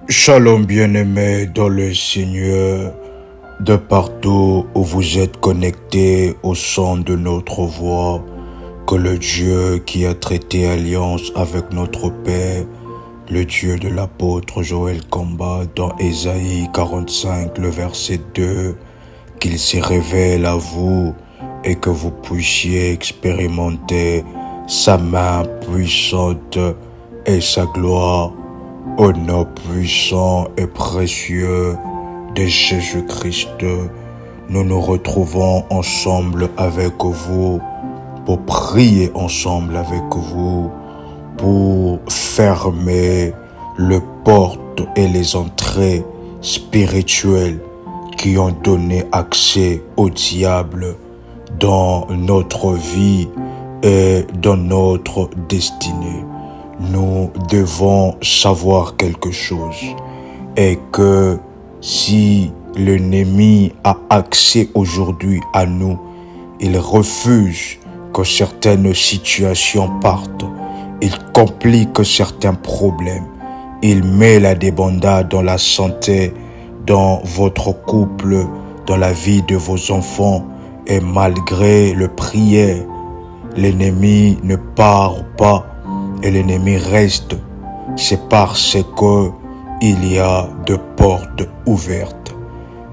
Shalom bien-aimés dans le Seigneur, de partout où vous êtes connectés au son de notre voix, que le Dieu qui a traité alliance avec notre Père, le Dieu de l'apôtre Joël Kamba dans Ésaïe 45, le verset 2, qu'il se révèle à vous et que vous puissiez expérimenter sa main puissante et sa gloire. Au nom puissant et précieux de Jésus-Christ, nous nous retrouvons ensemble avec vous pour prier ensemble avec vous, pour fermer les portes et les entrées spirituelles qui ont donné accès au diable dans notre vie et dans notre destinée. Nous devons savoir quelque chose, et que si l'ennemi a accès aujourd'hui à nous, il refuse que certaines situations partent, il complique certains problèmes, il met la débandade dans la santé, dans votre couple, dans la vie de vos enfants, et malgré le prière, l'ennemi ne part pas. Et l'ennemi reste, c'est parce que il y a des portes ouvertes.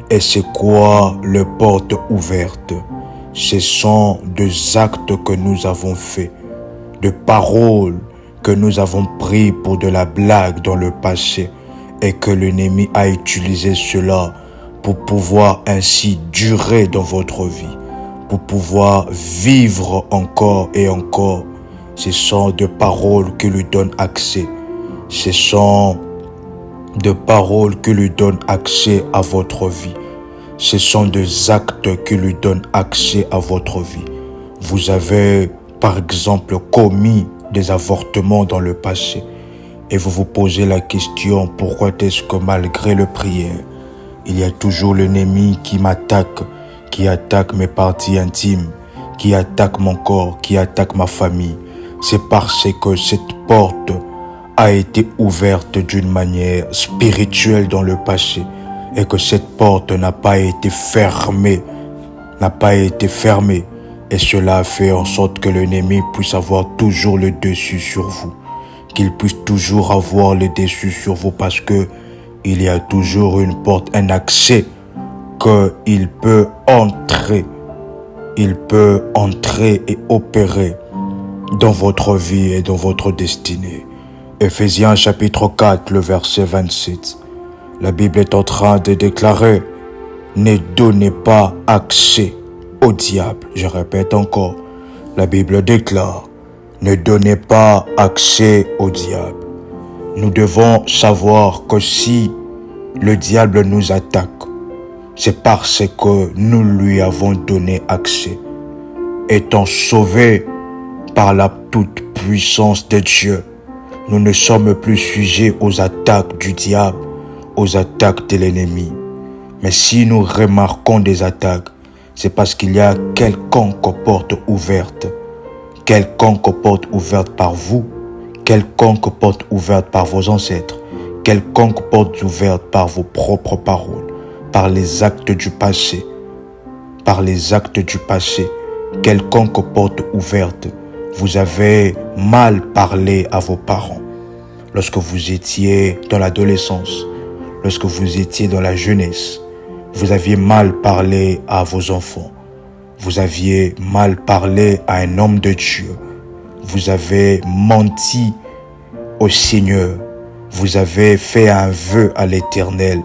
Et c'est quoi les portes ouvertes? Ce sont des actes que nous avons faits, des paroles que nous avons prises pour de la blague dans le passé, et que l'ennemi a utilisé cela pour pouvoir ainsi durer dans votre vie, pour pouvoir vivre encore et encore. Ce sont des paroles qui lui donnent accès. Ce sont des paroles qui lui donnent accès à votre vie. Ce sont des actes qui lui donnent accès à votre vie. Vous avez, par exemple, commis des avortements dans le passé. Et vous vous posez la question, pourquoi est-ce que malgré le prière, il y a toujours l'ennemi qui m'attaque, qui attaque mes parties intimes, qui attaque mon corps, qui attaque ma famille? C'est parce que cette porte a été ouverte d'une manière spirituelle dans le passé, et que cette porte n'a pas été fermée, et cela a fait en sorte que l'ennemi puisse avoir toujours le dessus sur vous, qu'il puisse toujours avoir le dessus sur vous, parce que il y a toujours une porte, un accès qu'il peut entrer, et opérer dans votre vie et dans votre destinée. Ephésiens chapitre 4, le verset 27. La Bible est en train de déclarer: ne donnez pas accès au diable. Je répète encore, la Bible déclare: ne donnez pas accès au diable. Nous devons savoir que si le diable nous attaque, c'est parce que nous lui avons donné accès. Étant sauvés par la toute-puissance de Dieu, nous ne sommes plus sujets aux attaques du diable, aux attaques de l'ennemi. Mais si nous remarquons des attaques, c'est parce qu'il y a quelconque porte ouverte par vous, quelconque porte ouverte par vos ancêtres, quelconque porte ouverte par vos propres paroles, par les actes du passé, quelconque porte ouverte. Vous avez mal parlé à vos parents lorsque vous étiez dans l'adolescence, lorsque vous étiez dans la jeunesse. Vous aviez mal parlé à vos enfants. Vous aviez mal parlé à un homme de Dieu. Vous avez menti au Seigneur. Vous avez fait un vœu à l'Éternel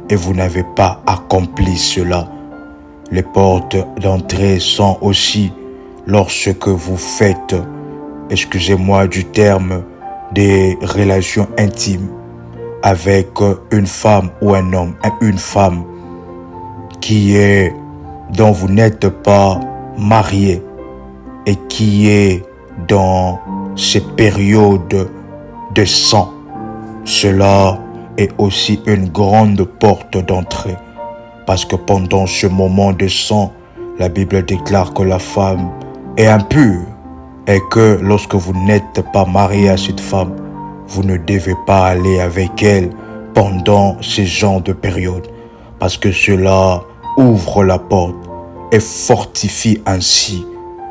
et vous n'avez pas accompli cela. Les portes d'entrée sont aussi lorsque vous faites, excusez-moi du terme, des relations intimes avec une femme ou un homme, une femme dont vous n'êtes pas marié et qui est dans ces périodes de sang. Cela est aussi une grande porte d'entrée, parce que pendant ce moment de sang, la Bible déclare que la femme est impure, et que lorsque vous n'êtes pas marié à cette femme, vous ne devez pas aller avec elle pendant ces genres de périodes, parce que cela ouvre la porte et fortifie ainsi.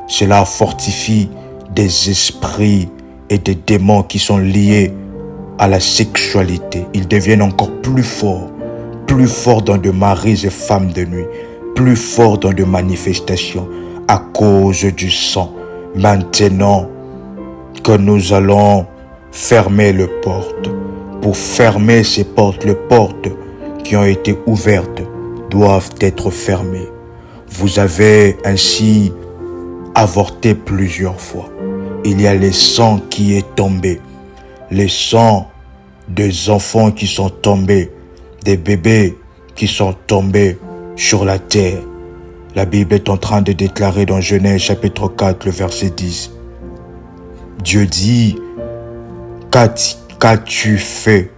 Cela fortifie des esprits et des démons qui sont liés à la sexualité. Ils deviennent encore plus forts dans de maris et femmes de nuit, plus forts dans de manifestations à cause du sang. Maintenant que nous allons fermer les portes, pour fermer ces portes, les portes qui ont été ouvertes doivent être fermées. Vous avez ainsi avorté plusieurs fois. Il y a le sang qui est tombé, le sang des enfants qui sont tombés, des bébés qui sont tombés sur la terre. La Bible est en train de déclarer dans Genèse chapitre 4, le verset 10. Dieu dit, qu'as-tu fait?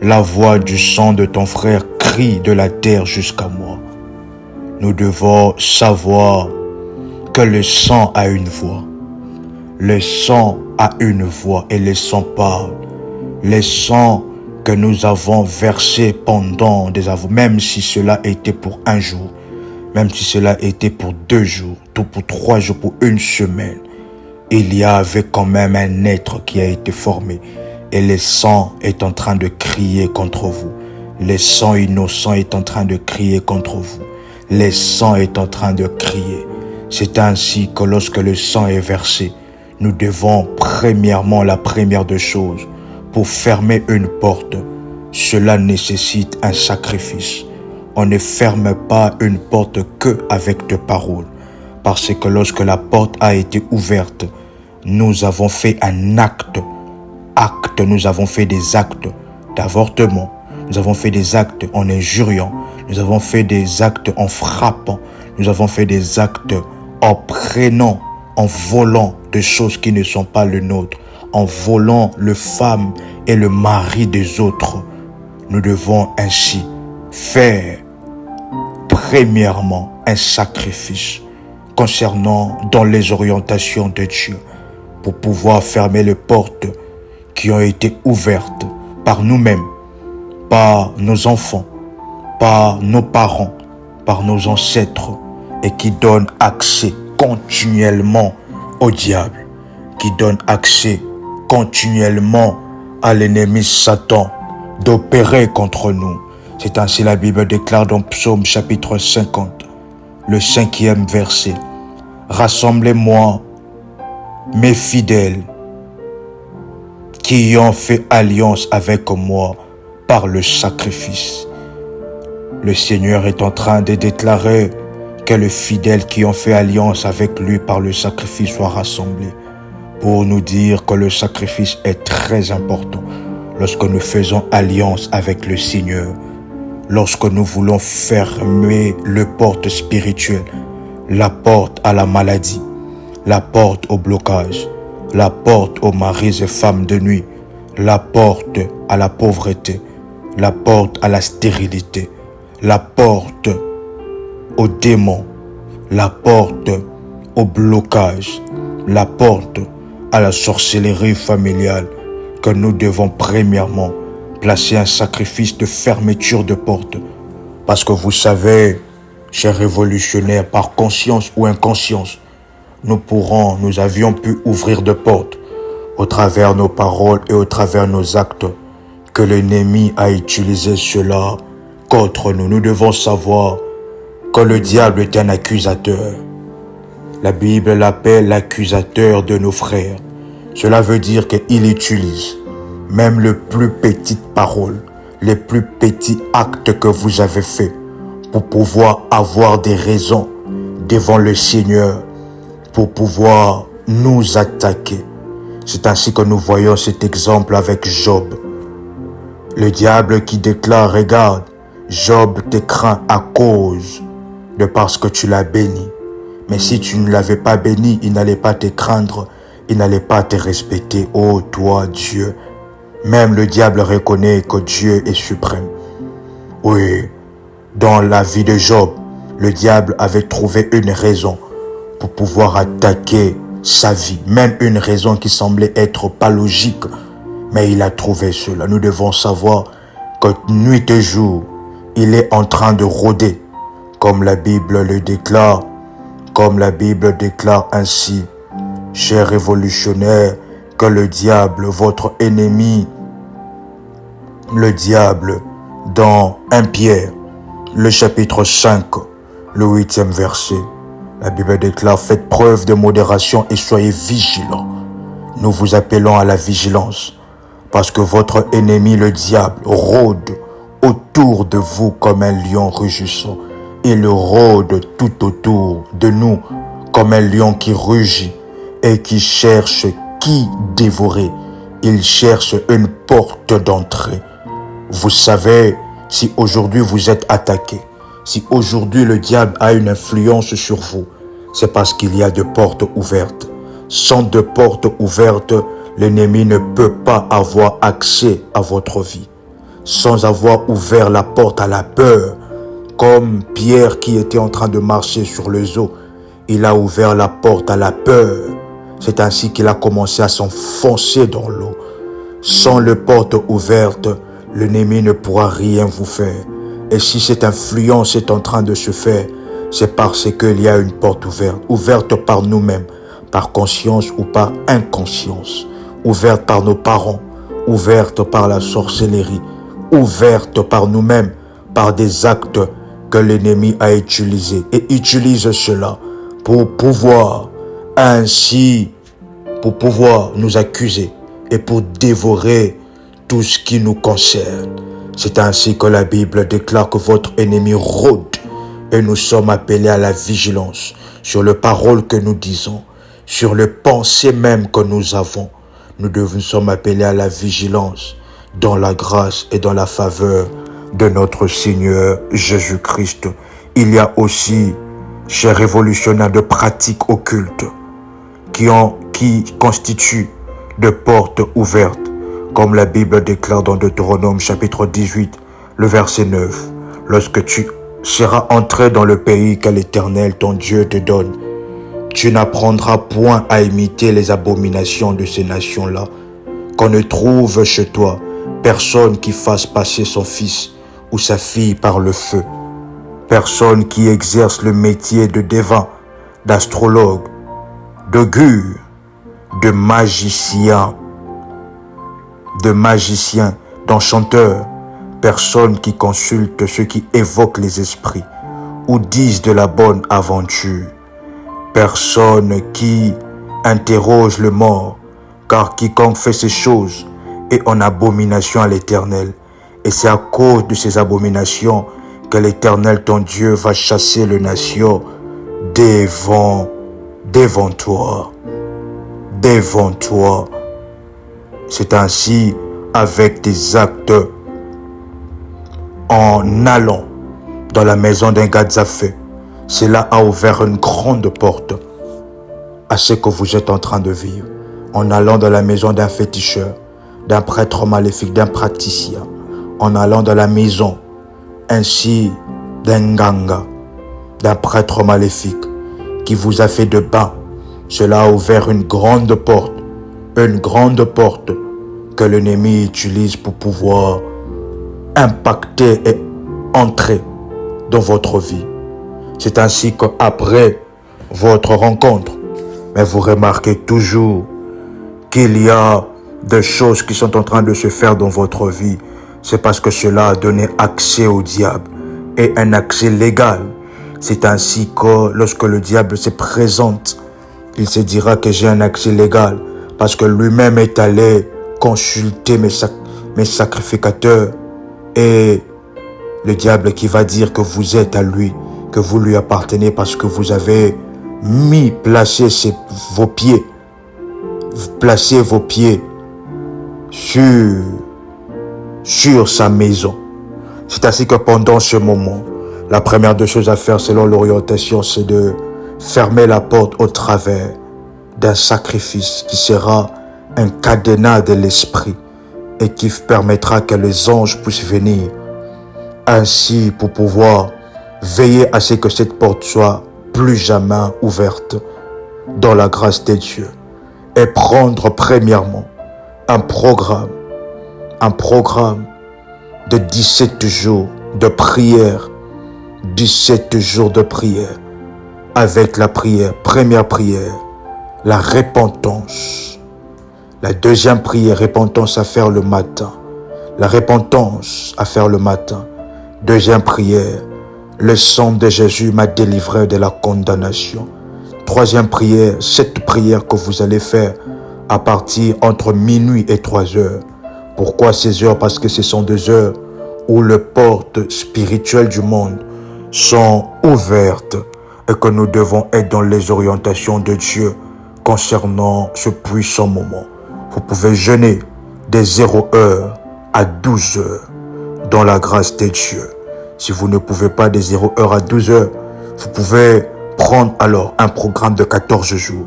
La voix du sang de ton frère crie de la terre jusqu'à moi. Nous devons savoir que le sang a une voix. Le sang a une voix et le sang parle. Le sang que nous avons versé pendant des aveux, même si cela était pour un jour, même si cela était pour 2 jours, tout pour 3 jours, pour une semaine, il y avait quand même un être qui a été formé. Et le sang est en train de crier contre vous. Le sang innocent est en train de crier contre vous. Le sang est en train de crier. C'est ainsi que lorsque le sang est versé, nous devons premièrement, la première des choses, pour fermer une porte, cela nécessite un sacrifice. On ne ferme pas une porte que avec des paroles. Parce que lorsque la porte a été ouverte, nous avons fait un acte. Nous avons fait des actes d'avortement. Nous avons fait des actes en injuriant. Nous avons fait des actes en frappant. Nous avons fait des actes en prenant, en volant des choses qui ne sont pas les nôtres, en volant le femme et le mari des autres. Nous devons ainsi faire premièrement un sacrifice concernant dans les orientations de Dieu pour pouvoir fermer les portes qui ont été ouvertes par nous-mêmes, par nos enfants, par nos parents, par nos ancêtres et qui donnent accès continuellement au diable, qui donnent accès continuellement à l'ennemi Satan d'opérer contre nous. C'est ainsi la Bible déclare dans Psaume chapitre 50, le 5e verset. Rassemblez-moi, mes fidèles, qui ont fait alliance avec moi par le sacrifice. Le Seigneur est en train de déclarer que les fidèles qui ont fait alliance avec lui par le sacrifice soient rassemblés pour nous dire que le sacrifice est très important lorsque nous faisons alliance avec le Seigneur, lorsque nous voulons fermer les portes spirituelles, la porte à la maladie, la porte au blocage, la porte aux maris et femmes de nuit, la porte à la pauvreté, la porte à la stérilité, la porte aux démons, la porte au blocage, la porte à la sorcellerie familiale, que nous devons premièrement placer un sacrifice de fermeture de porte. Parce que vous savez, chers révolutionnaires, par conscience ou inconscience, nous avions pu ouvrir des portes au travers nos paroles et au travers nos actes, que l'ennemi a utilisé cela contre nous. Nous devons savoir que le diable est un accusateur. La Bible l'appelle l'accusateur de nos frères. Cela veut dire qu'il utilise même les plus petites paroles, les plus petits actes que vous avez faits pour pouvoir avoir des raisons devant le Seigneur, pour pouvoir nous attaquer. C'est ainsi que nous voyons cet exemple avec Job. Le diable qui déclare, regarde, Job te craint à cause de parce que tu l'as béni. Mais si tu ne l'avais pas béni, il n'allait pas te craindre, il n'allait pas te respecter. Oh toi Dieu, même le diable reconnaît que Dieu est suprême. Oui, dans la vie de Job, le diable avait trouvé une raison pour pouvoir attaquer sa vie, même une raison qui semblait être pas logique, mais il a trouvé cela. Nous devons savoir que nuit et jour, il est en train de rôder, comme la Bible le déclare, comme la Bible déclare ainsi, chers révolutionnaires, que le diable, votre ennemi, le diable, dans 1 Pierre, le chapitre 5, le 8e verset, la Bible déclare, faites preuve de modération et soyez vigilants. Nous vous appelons à la vigilance, parce que votre ennemi, le diable, rôde autour de vous comme un lion rugissant. Il rôde tout autour de nous comme un lion qui rugit et qui cherche qui dévorer. Il cherche une porte d'entrée. Vous savez, si aujourd'hui vous êtes attaqué, si aujourd'hui le diable a une influence sur vous, c'est parce qu'il y a de portes ouvertes. Sans de portes ouvertes, l'ennemi ne peut pas avoir accès à votre vie. Sans avoir ouvert la porte à la peur, comme Pierre qui était en train de marcher sur les eaux, il a ouvert la porte à la peur. C'est ainsi qu'il a commencé à s'enfoncer dans l'eau. Sans les portes ouvertes, l'ennemi ne pourra rien vous faire. Et si cette influence est en train de se faire, c'est parce qu'il y a une porte ouverte. Ouverte par nous-mêmes, par conscience ou par inconscience. Ouverte par nos parents, ouverte par la sorcellerie, ouverte par nous-mêmes, par des actes que l'ennemi a utilisés. Et utilise cela pour pouvoir nous accuser et pour dévorer tout ce qui nous concerne. C'est ainsi que la Bible déclare que votre ennemi rôde et nous sommes appelés à la vigilance sur les paroles que nous disons, sur les pensées même que nous avons. Nous sommes appelés à la vigilance dans la grâce et dans la faveur de notre Seigneur Jésus-Christ. Il y a aussi, chers révolutionnaires, de pratiques occultes qui constituent de portes ouvertes, comme la Bible déclare dans Deutéronome chapitre 18, le verset 9. Lorsque tu seras entré dans le pays que l'Éternel, ton Dieu, te donne, tu n'apprendras point à imiter les abominations de ces nations-là. Qu'on ne trouve chez toi personne qui fasse passer son fils ou sa fille par le feu. Personne qui exerce le métier de devin, d'astrologue, d'augure, de magicien, d'enchanteur. Personne qui consulte ceux qui évoquent les esprits ou disent de la bonne aventure. Personne qui interroge le mort, car quiconque fait ces choses est en abomination à l'Éternel. Et c'est à cause de ces abominations que l'Éternel, ton Dieu, va chasser les nations devant toi. Devant toi. C'est ainsi avec des actes en allant dans la maison d'un Gadzafé. Cela a ouvert une grande porte à ce que vous êtes en train de vivre. En allant dans la maison d'un féticheur, d'un prêtre maléfique, d'un praticien. En allant dans la maison ainsi d'un ganga, d'un prêtre maléfique qui vous a fait de bain. Cela a ouvert une grande porte que l'ennemi utilise pour pouvoir impacter et entrer dans votre vie. C'est ainsi qu'après votre rencontre, mais vous remarquez toujours qu'il y a des choses qui sont en train de se faire dans votre vie. C'est parce que cela a donné accès au diable et un accès légal. C'est ainsi que lorsque le diable se présente, il se dira que j'ai un accès légal parce que lui-même est allé consulter mes sacrificateurs et le diable qui va dire que vous êtes à lui, que vous lui appartenez parce que vous avez placé vos pieds sur sa maison. C'est ainsi que pendant ce moment, la première des choses à faire selon l'orientation, c'est de fermer la porte au travers d'un sacrifice qui sera un cadenas de l'esprit et qui permettra que les anges puissent venir ainsi pour pouvoir veiller à ce que cette porte soit plus jamais ouverte dans la grâce de Dieu et prendre premièrement un programme de 17 jours de prière. 17 jours de prière. Avec la prière, première prière, la repentance. La deuxième prière, repentance à faire le matin. La repentance à faire le matin. Deuxième prière, le sang de Jésus m'a délivré de la condamnation. Troisième prière, cette prière que vous allez faire à partir entre minuit et 3 heures. Pourquoi ces heures? Parce que ce sont des heures où les portes spirituelles du monde sont ouvertes et que nous devons être dans les orientations de Dieu concernant ce puissant moment. Vous pouvez jeûner de 0 heure à 12 heures dans la grâce de Dieu. Si vous ne pouvez pas de 0 heure à 12 heures, vous pouvez prendre alors un programme de 14 jours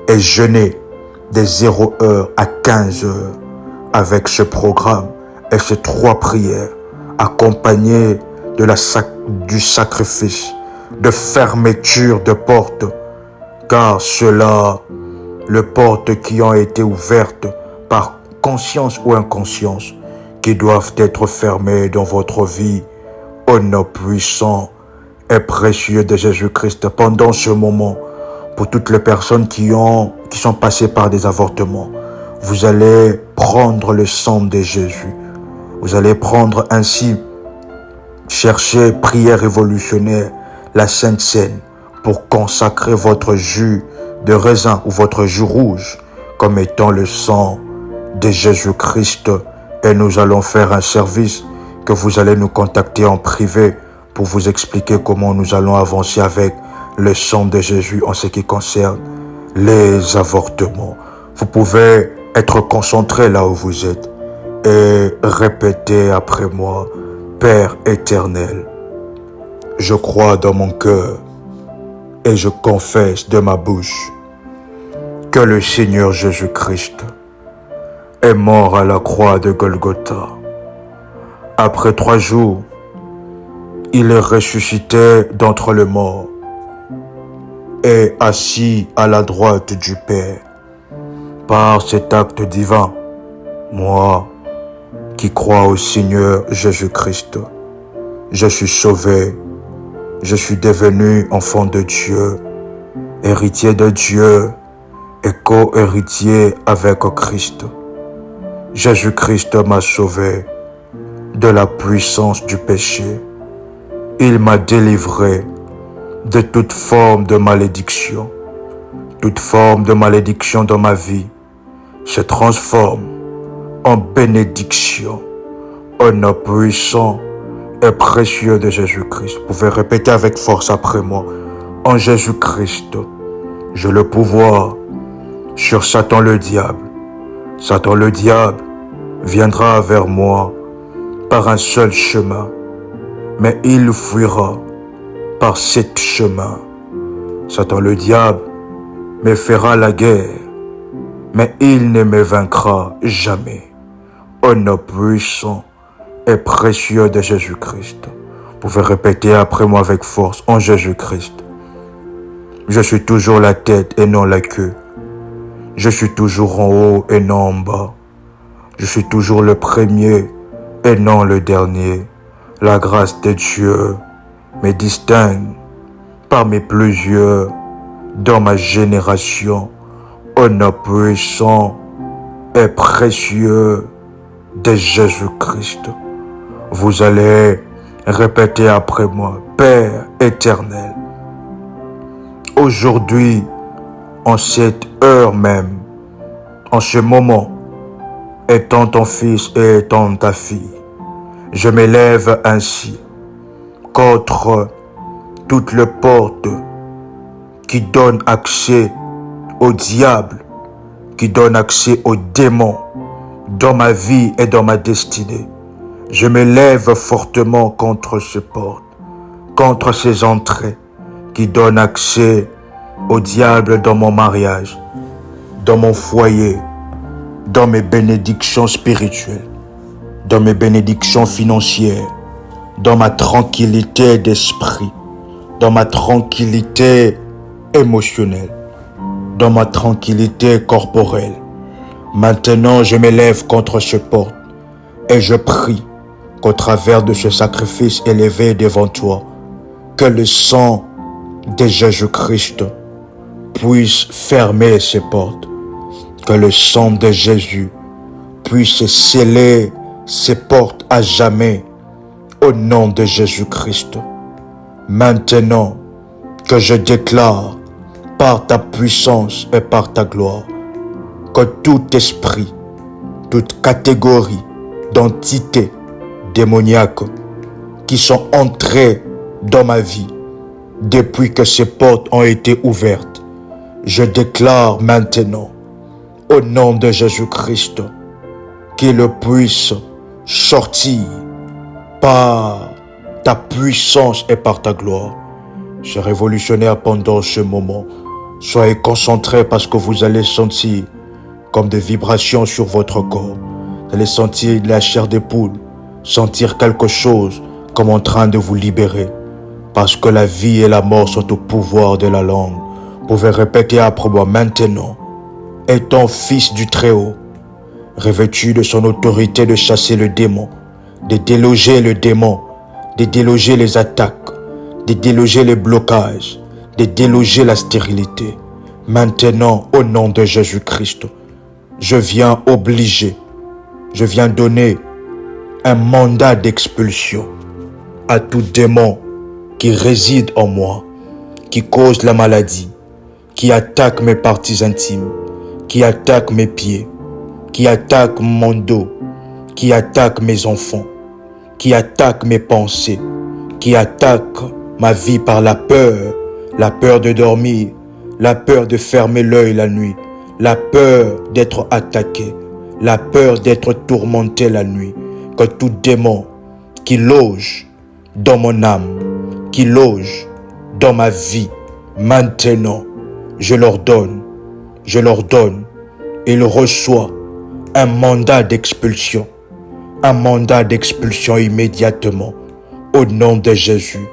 et jeûner de 0 heure à 15 heures avec ce programme et ces 3 prières accompagnées de du sacrifice de fermeture de portes, car ceux-là, les portes qui ont été ouvertes par conscience ou inconscience, qui doivent être fermées dans votre vie, au nom puissant et précieux de Jésus-Christ. Pendant ce moment, pour toutes les personnes qui sont passées par des avortements, vous allez prendre le sang de Jésus. Vous allez prendre ainsi, chercher prière révolutionnaire, la Sainte Seine, pour consacrer votre jus de raisin ou votre jus rouge comme étant le sang de Jésus-Christ. Et nous allons faire un service que vous allez nous contacter en privé pour vous expliquer comment nous allons avancer avec le sang de Jésus en ce qui concerne les avortements. Vous pouvez être concentré là où vous êtes et répéter après moi: Père éternel, je crois dans mon cœur et je confesse de ma bouche que le Seigneur Jésus-Christ est mort à la croix de Golgotha. Après 3 jours, il est ressuscité d'entre les morts et assis à la droite du Père. Par cet acte divin, moi qui crois au Seigneur Jésus-Christ, je suis sauvé, je suis devenu enfant de Dieu, héritier de Dieu et co-héritier avec Christ. Jésus-Christ m'a sauvé de la puissance du péché. Il m'a délivré de toute forme de malédiction. Toute forme de malédiction dans ma vie se transforme en bénédiction au nom puissant et précieux de Jésus-Christ. Vous pouvez répéter avec force après moi: en Jésus-Christ, j'ai le pouvoir sur Satan le diable. Satan le diable viendra vers moi par un seul chemin, mais il fuira par 7 chemins. Satan le diable me fera la guerre, mais il ne me vaincra jamais. Au nom puissant et précieux de Jésus-Christ. Vous pouvez répéter après moi avec force: en Jésus-Christ, je suis toujours la tête et non la queue. Je suis toujours en haut et non en bas. Je suis toujours le premier et non le dernier. La grâce de Dieu me distingue parmi plusieurs dans ma génération. Au nom puissant et précieux de Jésus-Christ. Vous allez répéter après moi: Père éternel, aujourd'hui, en cette heure même, en ce moment, étant ton fils et étant ta fille, je m'élève ainsi contre toutes les portes qui donnent accès au diable, qui donnent accès aux démons dans ma vie et dans ma destinée. Je m'élève fortement contre ces portes, contre ces entrées qui donnent accès au diable dans mon mariage, dans mon foyer, dans mes bénédictions spirituelles, dans mes bénédictions financières, dans ma tranquillité d'esprit, dans ma tranquillité émotionnelle, dans ma tranquillité corporelle. Maintenant, je m'élève contre ces portes et je prie qu'au travers de ce sacrifice élevé devant toi, que le sang de Jésus-Christ puisse fermer ces portes, que le sang de Jésus puisse sceller ces portes à jamais au nom de Jésus-Christ. Maintenant que je déclare par ta puissance et par ta gloire que tout esprit, toute catégorie d'entités démoniaques qui sont entrées dans ma vie depuis que ces portes ont été ouvertes, je déclare maintenant au nom de Jésus-Christ qu'il puisse sortir par ta puissance et par ta gloire. Chers révolutionnaires, pendant ce moment, soyez concentrés parce que vous allez sentir comme des vibrations sur votre corps. Vous allez sentir la chair des poules, sentir quelque chose comme en train de vous libérer. Parce que la vie et la mort sont au pouvoir de la langue. Vous pouvez répéter après moi maintenant. Étant fils du Très-Haut, revêtu de son autorité de chasser le démon, de déloger le démon, de déloger les attaques, de déloger les blocages, de déloger la stérilité. Maintenant, au nom de Jésus-Christ, je viens obliger, je viens donner un mandat d'expulsion à tout démon qui réside en moi, qui cause la maladie, qui attaque mes parties intimes, qui attaque mes pieds, qui attaque mon dos, qui attaque mes enfants, qui attaque mes pensées, qui attaque ma vie par la peur de dormir, la peur de fermer l'œil la nuit, la peur d'être attaqué, la peur d'être tourmenté la nuit. Que tout démon qui loge dans mon âme, qui loge dans ma vie, maintenant, je leur donne, il reçoit un mandat d'expulsion immédiatement, au nom de Jésus.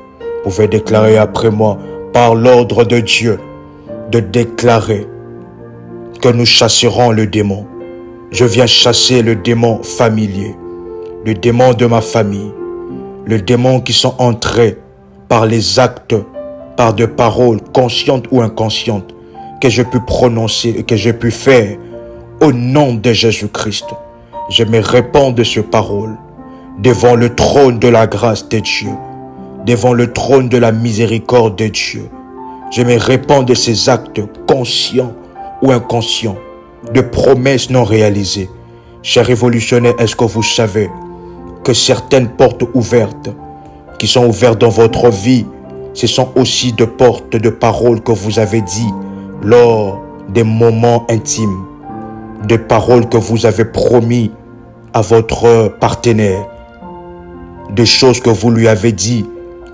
Vous pouvez déclarer après moi, par l'ordre de Dieu, de déclarer que nous chasserons le démon. Je viens chasser le démon familier, le démon de ma famille, le démon qui sont entrés par les actes, par des paroles conscientes ou inconscientes que j'ai pu prononcer et que j'ai pu faire au nom de Jésus-Christ. Je me répands de ces paroles devant le trône de la grâce de Dieu, devant le trône de la miséricorde de Dieu. Je me répands de ces actes conscients ou inconscients, de promesses non réalisées. Chers révolutionnaires, est-ce que vous savez que certaines portes ouvertes qui sont ouvertes dans votre vie, ce sont aussi des portes de paroles que vous avez dit lors des moments intimes, des paroles que vous avez promis à votre partenaire, des choses que vous lui avez dit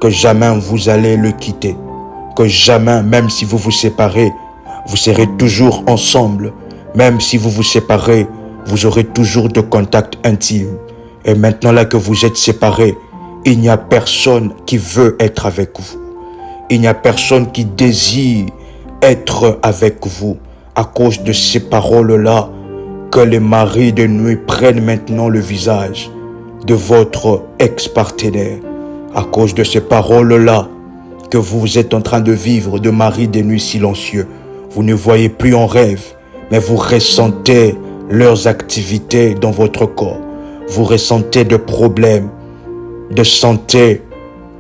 que jamais vous allez le quitter, que jamais, même si vous vous séparez, vous serez toujours ensemble, même si vous vous séparez, vous aurez toujours de contacts intimes. Et maintenant là que vous êtes séparés, il n'y a personne qui veut être avec vous. Il n'y a personne qui désire être avec vous. À cause de ces paroles-là, que les maris de nuit prennent maintenant le visage de votre ex-partenaire. À cause de ces paroles-là, que vous êtes en train de vivre de maris de nuit silencieux. Vous ne voyez plus en rêve, mais vous ressentez leurs activités dans votre corps. Vous ressentez des problèmes de santé,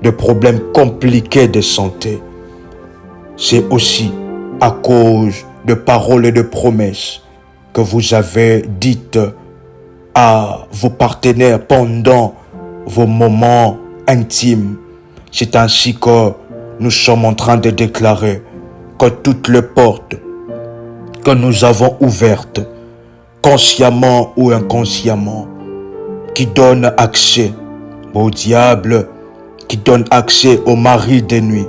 des problèmes compliqués de santé. C'est aussi à cause de paroles et de promesses que vous avez dites à vos partenaires pendant vos moments intimes. C'est ainsi que nous sommes en train de déclarer que toutes les portes que nous avons ouvertes, consciemment ou inconsciemment, qui donnent accès au diable, qui donnent accès au mari de nuit,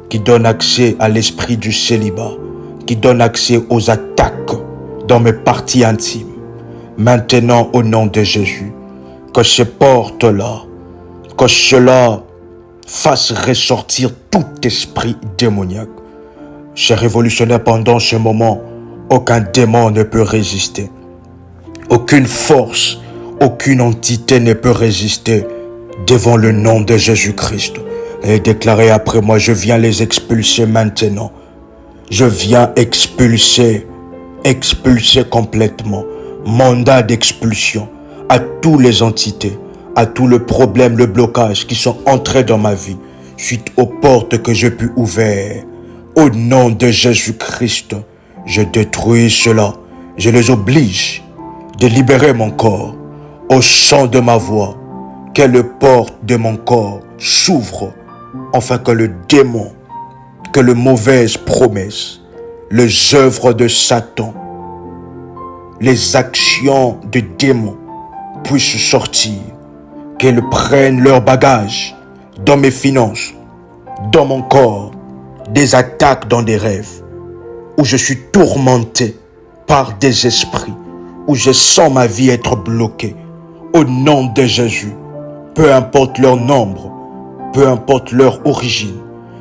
qui donnent accès à l'esprit du célibat, qui donnent accès aux attaques dans mes parties intimes. Maintenant, au nom de Jésus, que ces portes-là, que cela fasse ressortir tout esprit démoniaque. Chers révolutionnaires, pendant ce moment, aucun démon ne peut résister. Aucune force, aucune entité ne peut résister devant le nom de Jésus-Christ. Et déclarez après moi, je viens les expulser maintenant. Je viens expulser complètement. Mandat d'expulsion à toutes les entités, à tout le problème, le blocage qui sont entrés dans ma vie, suite aux portes que j'ai pu ouvrir. Au nom de Jésus-Christ, je détruis cela. Je les oblige de libérer mon corps au son de ma voix. Que les portes de mon corps s'ouvrent, afin que le démon, que les mauvaises promesses, les œuvres de Satan, les actions de démons puissent sortir, qu'elles prennent leur bagage dans mes finances, dans mon corps, des attaques dans des rêves, où je suis tourmenté par des esprits, où je sens ma vie être bloquée. Au nom de Jésus, peu importe leur nombre, peu importe leur origine,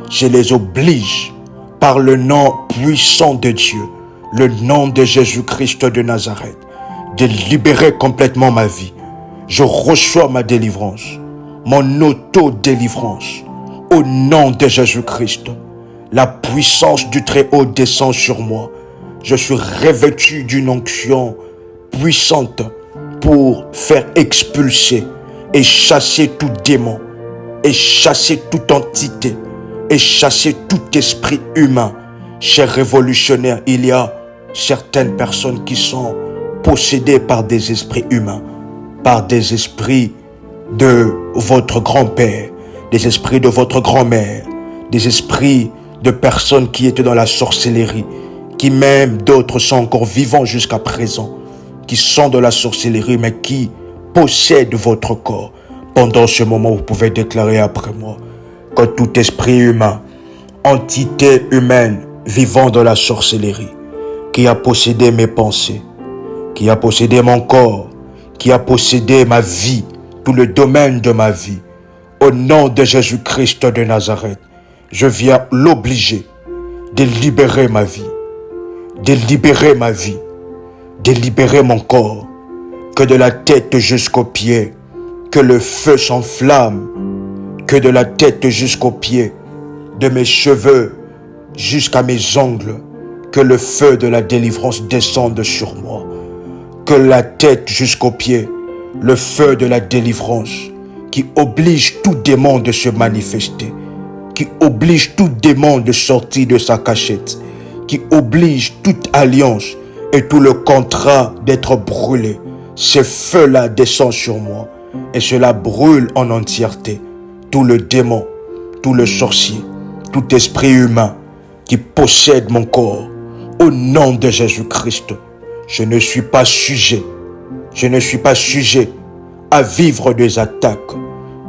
je les oblige par le nom puissant de Dieu, le nom de Jésus-Christ de Nazareth, de libérer complètement ma vie. Je reçois ma délivrance, mon auto-délivrance, au nom de Jésus-Christ. La puissance du Très-Haut descend sur moi. Je suis revêtu d'une onction puissante pour faire expulser et chasser tout démon, et chasser toute entité, et chasser tout esprit humain. Chers révolutionnaires, il y a certaines personnes qui sont possédées par des esprits humains, par des esprits de votre grand-père, des esprits de votre grand-mère, des esprits de personnes qui étaient dans la sorcellerie, qui même d'autres sont encore vivants jusqu'à présent, qui sont de la sorcellerie, mais qui possèdent votre corps. Pendant ce moment, vous pouvez déclarer après moi que tout esprit humain, entité humaine vivant de la sorcellerie, qui a possédé mes pensées, qui a possédé mon corps, qui a possédé ma vie, tout le domaine de ma vie, au nom de Jésus-Christ de Nazareth, je viens l'obliger de libérer ma vie, de libérer ma vie, de libérer mon corps, que de la tête jusqu'aux pieds, que le feu s'enflamme, que de la tête jusqu'aux pieds, de mes cheveux jusqu'à mes ongles, que le feu de la délivrance descende sur moi, que la tête jusqu'aux pieds, le feu de la délivrance qui oblige tout démon de se manifester, qui oblige tout démon de sortir de sa cachette, qui oblige toute alliance et tout le contrat d'être brûlé. Ce feu-là descend sur moi et cela brûle en entièreté tout le démon, tout le sorcier, tout esprit humain qui possède mon corps. Au nom de Jésus-Christ, je ne suis pas sujet à vivre des attaques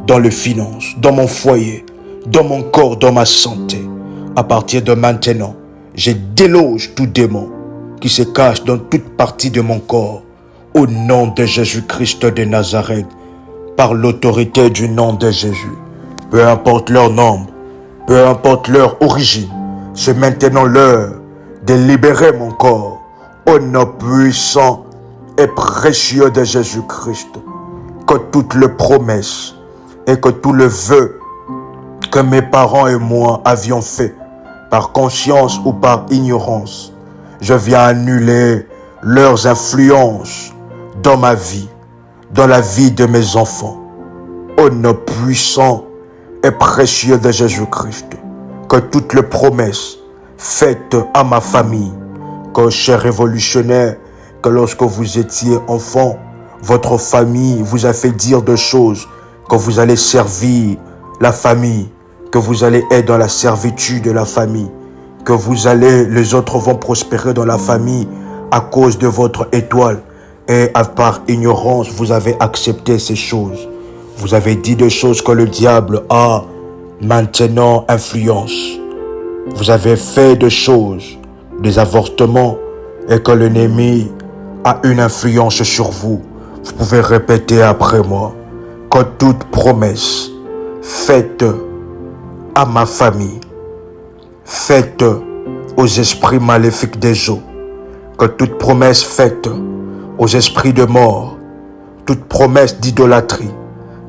dans les finances, dans mon foyer, dans mon corps, dans ma santé. À partir de maintenant, je déloge tout démon qui se cache dans toute partie de mon corps. Au nom de Jésus-Christ de Nazareth, par l'autorité du nom de Jésus, peu importe leur nombre, peu importe leur origine, c'est maintenant l'heure de libérer mon corps au nom puissant et précieux de Jésus-Christ. Que toutes les promesses et que tous les vœux que mes parents et moi avions fait, par conscience ou par ignorance, je viens annuler leurs influences dans ma vie, dans la vie de mes enfants. Au nom puissant et précieux de Jésus-Christ, que toutes les promesses faites à ma famille, que chers révolutionnaires, que lorsque vous étiez enfant, votre famille vous a fait dire des choses, que vous allez servir la famille, que vous allez être dans la servitude de la famille, que les autres vont prospérer dans la famille à cause de votre étoile. Et par ignorance, vous avez accepté ces choses. Vous avez dit des choses que le diable a maintenant influence. Vous avez fait des choses, des avortements, et que l'ennemi a une influence sur vous. Vous pouvez répéter après moi que toute promesse faite à ma famille, faite aux esprits maléfiques des eaux, que toute promesse faite aux esprits de mort, toute promesse d'idolâtrie,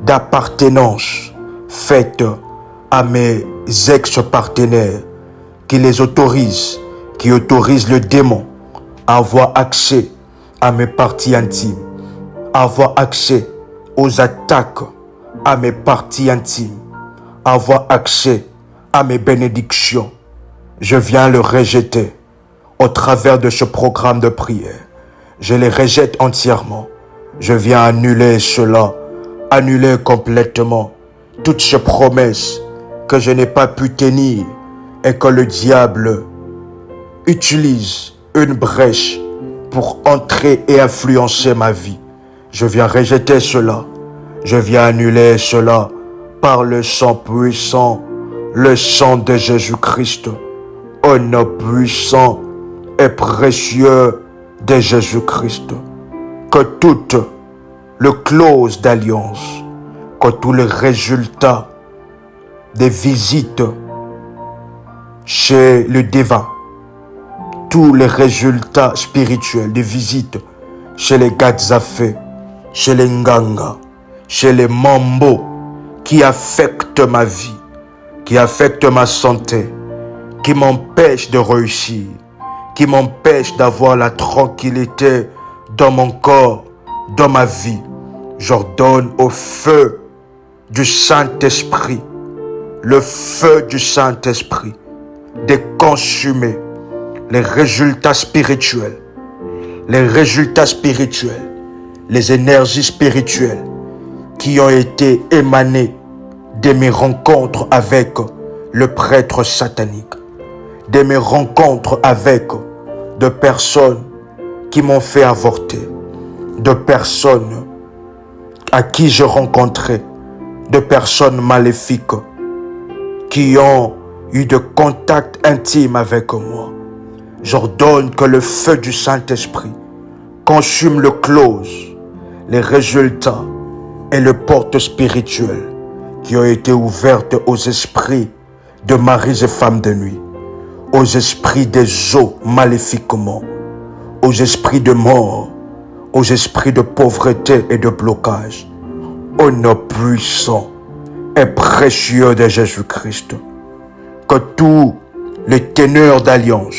d'appartenance faite à mes ex-partenaires qui les autorisent, qui autorisent le démon à avoir accès à mes parties intimes, à avoir accès aux attaques à mes parties intimes, à avoir accès à mes bénédictions. Je viens le rejeter au travers de ce programme de prière. Je les rejette entièrement. Je viens annuler cela, annuler complètement toutes ces promesses que je n'ai pas pu tenir et que le diable utilise une brèche pour entrer et influencer ma vie. Je viens rejeter cela. Je viens annuler cela par le sang puissant, le sang de Jésus-Christ, au nom puissant et précieux de Jésus-Christ. Que toute le clause d'alliance, que tous les résultats des visites chez le divin, tous les résultats spirituels des visites chez les Gadzafé, chez les Nganga, chez les Mambo, qui affectent ma vie, qui affectent ma santé, qui m'empêchent de réussir, qui m'empêchent d'avoir la tranquillité dans mon corps, dans ma vie. J'ordonne au feu du Saint-Esprit, le feu du Saint-Esprit, de consumer les résultats spirituels, les énergies spirituelles qui ont été émanées de mes rencontres avec le prêtre satanique, de mes rencontres avec de personnes qui m'ont fait avorter, de personnes à qui je rencontrais, de personnes maléfiques qui ont eu de contacts intimes avec moi. J'ordonne que le feu du Saint-Esprit consume le clause, les résultats et les portes spirituelles qui ont été ouvertes aux esprits de maris et femmes de nuit, aux esprits des eaux maléfiquement, aux esprits de mort, aux esprits de pauvreté et de blocage, au nom puissant et précieux de Jésus-Christ. Que tous les teneurs d'alliance,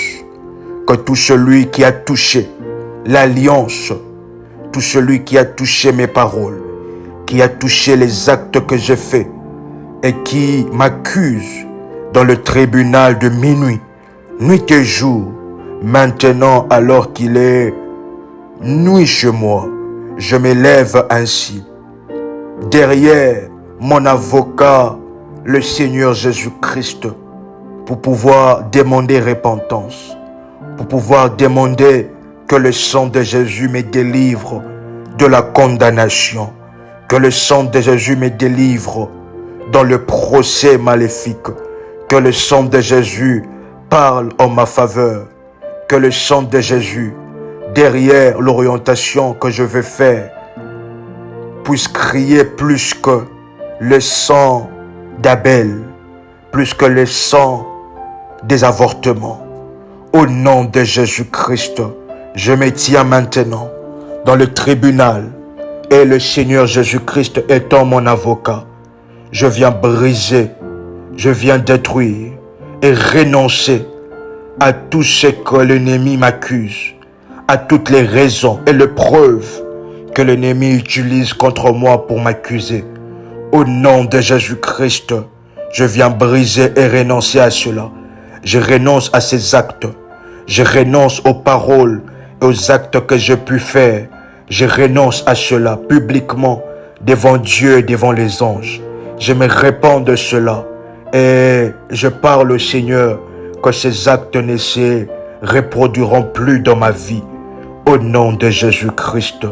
que tout celui qui a touché l'alliance, tout celui qui a touché mes paroles, qui a touché les actes que j'ai faits et qui m'accuse dans le tribunal de minuit, nuit et jour, maintenant alors qu'il est nuit chez moi, je m'élève ainsi. Derrière mon avocat, le Seigneur Jésus-Christ, pour pouvoir demander repentance, pour pouvoir demander que le sang de Jésus me délivre de la condamnation, que le sang de Jésus me délivre dans le procès maléfique, que le sang de Jésus parle en ma faveur, que le sang de Jésus, derrière l'orientation que je veux faire, puisse crier plus que le sang d'Abel, plus que le sang des avortements. Au nom de Jésus-Christ, je me tiens maintenant dans le tribunal et le Seigneur Jésus-Christ étant mon avocat. Je viens briser, je viens détruire et renoncer à tout ce que l'ennemi m'accuse, à toutes les raisons et les preuves que l'ennemi utilise contre moi pour m'accuser. Au nom de Jésus-Christ, je viens briser et renoncer à cela. Je renonce à ces actes. Je renonce aux paroles et aux actes que j'ai pu faire. Je renonce à cela publiquement devant Dieu et devant les anges. Je me répands de cela et je parle au Seigneur que ces actes ne se reproduiront plus dans ma vie. Au nom de Jésus-Christ,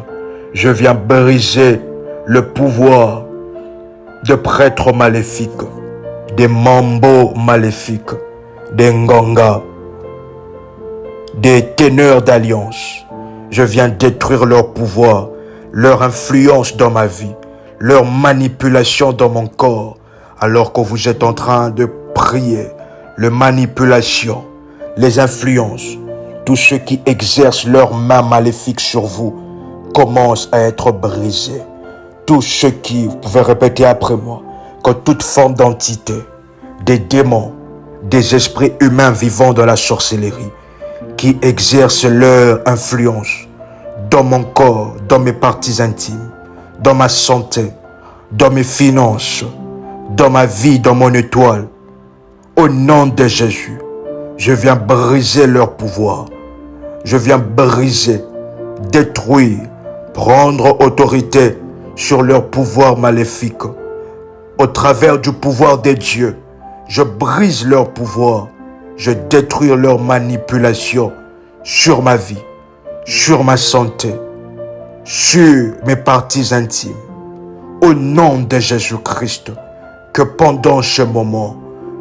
je viens briser le pouvoir de prêtres maléfiques, des mambos maléfiques, des ngonga, des teneurs d'alliance. Je viens détruire leur pouvoir, leur influence dans ma vie, leur manipulation dans mon corps, alors que vous êtes en train de prier. Les manipulations, les influences, tous ceux qui exercent leurs mains maléfiques sur vous commencent à être brisés. tous ceux qui, vous pouvez répéter après moi, que toute forme d'entité, des démons, des esprits humains vivant dans la sorcellerie, qui exercent leur influence dans mon corps, dans mes parties intimes, dans ma santé, dans mes finances, dans ma vie, dans mon étoile. Au nom de Jésus, je viens briser leur pouvoir. Je viens briser, détruire, prendre autorité sur leur pouvoir maléfique. Au travers du pouvoir de Dieu, je brise leur pouvoir. Je détruis leur manipulation sur ma vie, sur ma santé, sur mes parties intimes. Au nom de Jésus-Christ, que pendant ce moment,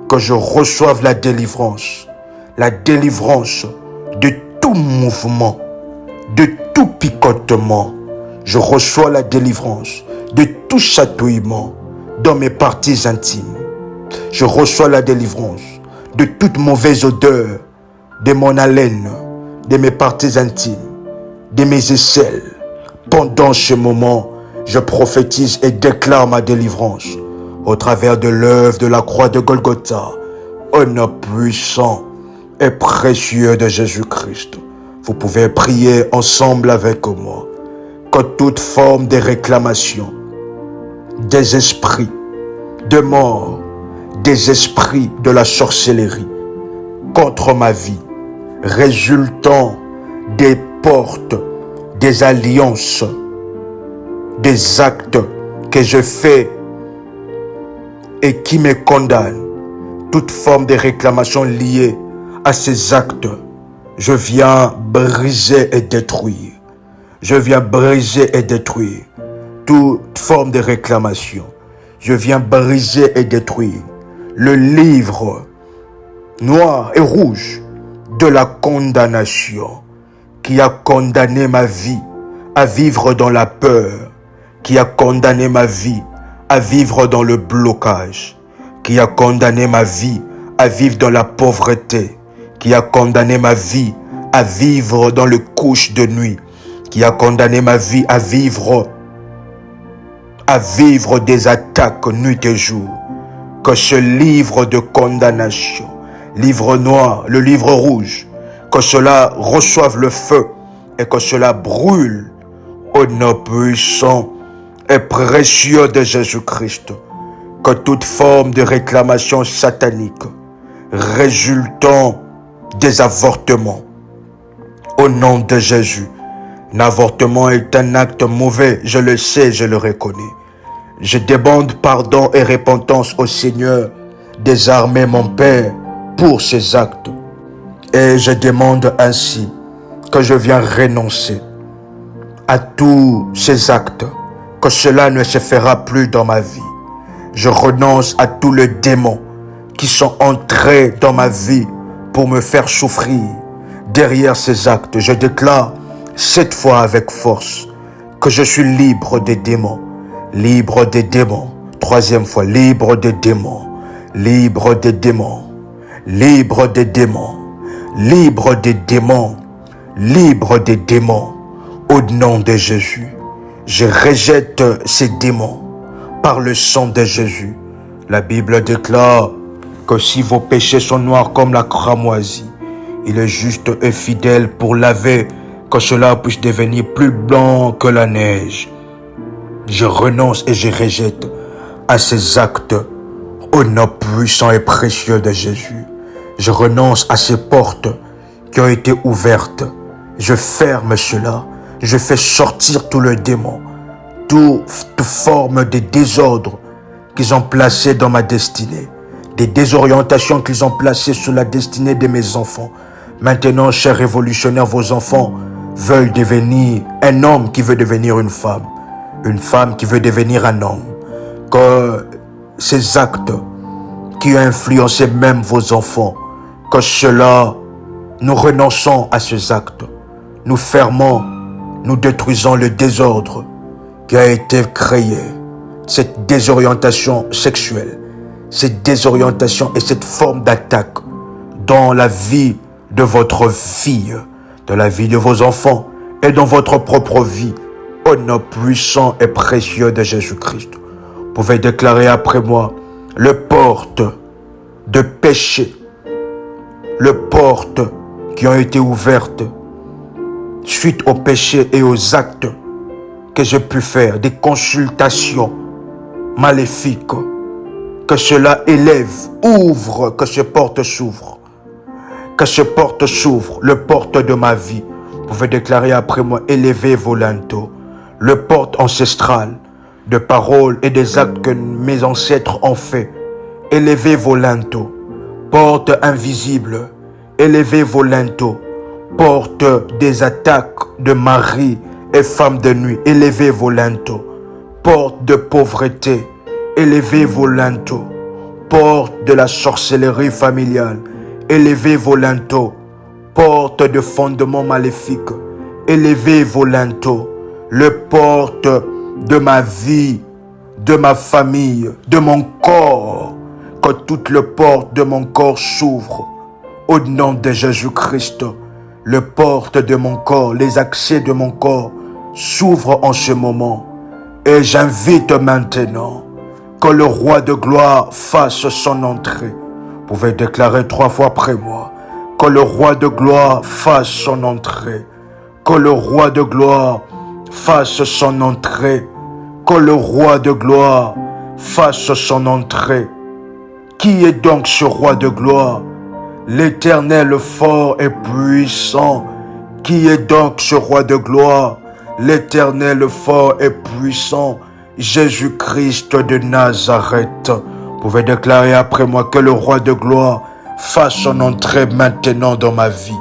que je reçoive la délivrance de tout mouvement, de tout picotement. Je reçois la délivrance de tout chatouillement dans mes parties intimes. Je reçois la délivrance de toute mauvaise odeur, de mon haleine, de mes parties intimes, de mes aisselles. Pendant ce moment, je prophétise et déclare ma délivrance au travers de l'œuvre de la croix de Golgotha, au nom puissant et précieux de Jésus-Christ. Vous pouvez prier ensemble avec moi. Que toute forme de réclamation, des esprits de mort, des esprits de la sorcellerie contre ma vie, résultant des portes, des alliances, des actes que je fais et qui me condamnent, toute forme de réclamation liée à ces actes, je viens briser et détruire. Je viens briser et détruire toute forme de réclamation. Je viens briser et détruire le livre noir et rouge de la condamnation qui a condamné ma vie à vivre dans la peur, qui a condamné ma vie à vivre dans le blocage, qui a condamné ma vie à vivre dans la pauvreté, qui a condamné ma vie à vivre dans le couche de nuit, qui a condamné ma vie à vivre des attaques nuit et jour. Que ce livre de condamnation, livre noir, le livre rouge, que cela reçoive le feu et que cela brûle au nom puissant et précieux de Jésus-Christ. Que toute forme de réclamation satanique résultant des avortements, au nom de Jésus. L'avortement est un acte mauvais, je le sais, je le reconnais. Je demande pardon et repentance au Seigneur des armées, mon Père, pour ces actes. Et je demande ainsi que je viens renoncer à tous ces actes, que cela ne se fera plus dans ma vie. Je renonce à tous les démons qui sont entrés dans ma vie pour me faire souffrir. Derrière ces actes, je déclare cette fois avec force que je suis libre des démons. Libre des démons. Troisième fois, libre des démons. Libre des démons. Libre des démons. Libre des démons. Libre des démons. Au nom de Jésus, je rejette ces démons par le sang de Jésus. La Bible déclare que si vos péchés sont noirs comme la cramoisie, il est juste et fidèle pour laver, que cela puisse devenir plus blanc que la neige. Je renonce et je rejette à ces actes au nom puissant et précieux de Jésus. Je renonce à ces portes qui ont été ouvertes. Je ferme cela. Je fais sortir tout le démon, toute forme de désordre qu'ils ont placé dans ma destinée, des désorientations qu'ils ont placées sur la destinée de mes enfants. Maintenant, chers révolutionnaires, vos enfants veulent devenir un homme qui veut devenir une femme qui veut devenir un homme. Que ces actes qui ont influencé même vos enfants, que cela, nous renonçons à ces actes. Nous fermons, nous détruisons le désordre qui a été créé, cette désorientation sexuelle, cette désorientation et cette forme d'attaque dans la vie de votre fille, dans la vie de vos enfants et dans votre propre vie. Au nom puissant et précieux de Jésus-Christ. Vous pouvez déclarer après moi, le porte de péché, le porte qui ont été ouvertes suite aux péchés et aux actes que j'ai pu faire, des consultations maléfiques, que cela élève, ouvre, que ce porte s'ouvre. Que ce porte s'ouvre, le porte de ma vie. Vous pouvez déclarer après moi, élevez vos linteaux. Le porte ancestral de paroles et des actes que mes ancêtres ont fait. Élevez vos linteaux. Porte invisible, élevez vos linteaux. Porte des attaques de mari et femmes de nuit, élevez vos linteaux. Porte de pauvreté, élevez vos linteaux. Porte de la sorcellerie familiale, élevez vos linteaux. Porte de fondements maléfiques, élevez vos linteaux. Le porte de ma vie, de ma famille, de mon corps, que toute le porte de mon corps s'ouvre. Au nom de Jésus-Christ, le porte de mon corps, les accès de mon corps s'ouvrent en ce moment. Et j'invite maintenant que le roi de gloire fasse son entrée. Vous pouvez déclarer 3 fois après moi. Que le roi de gloire fasse son entrée. Que le roi de gloire fasse son entrée. Que le roi de gloire fasse son entrée. Qui est donc ce roi de gloire? L'Éternel fort et puissant. Qui est donc ce roi de gloire? L'Éternel fort et puissant. Jésus-Christ de Nazareth. Vous pouvez déclarer après moi que le roi de gloire fasse son entrée maintenant dans ma vie.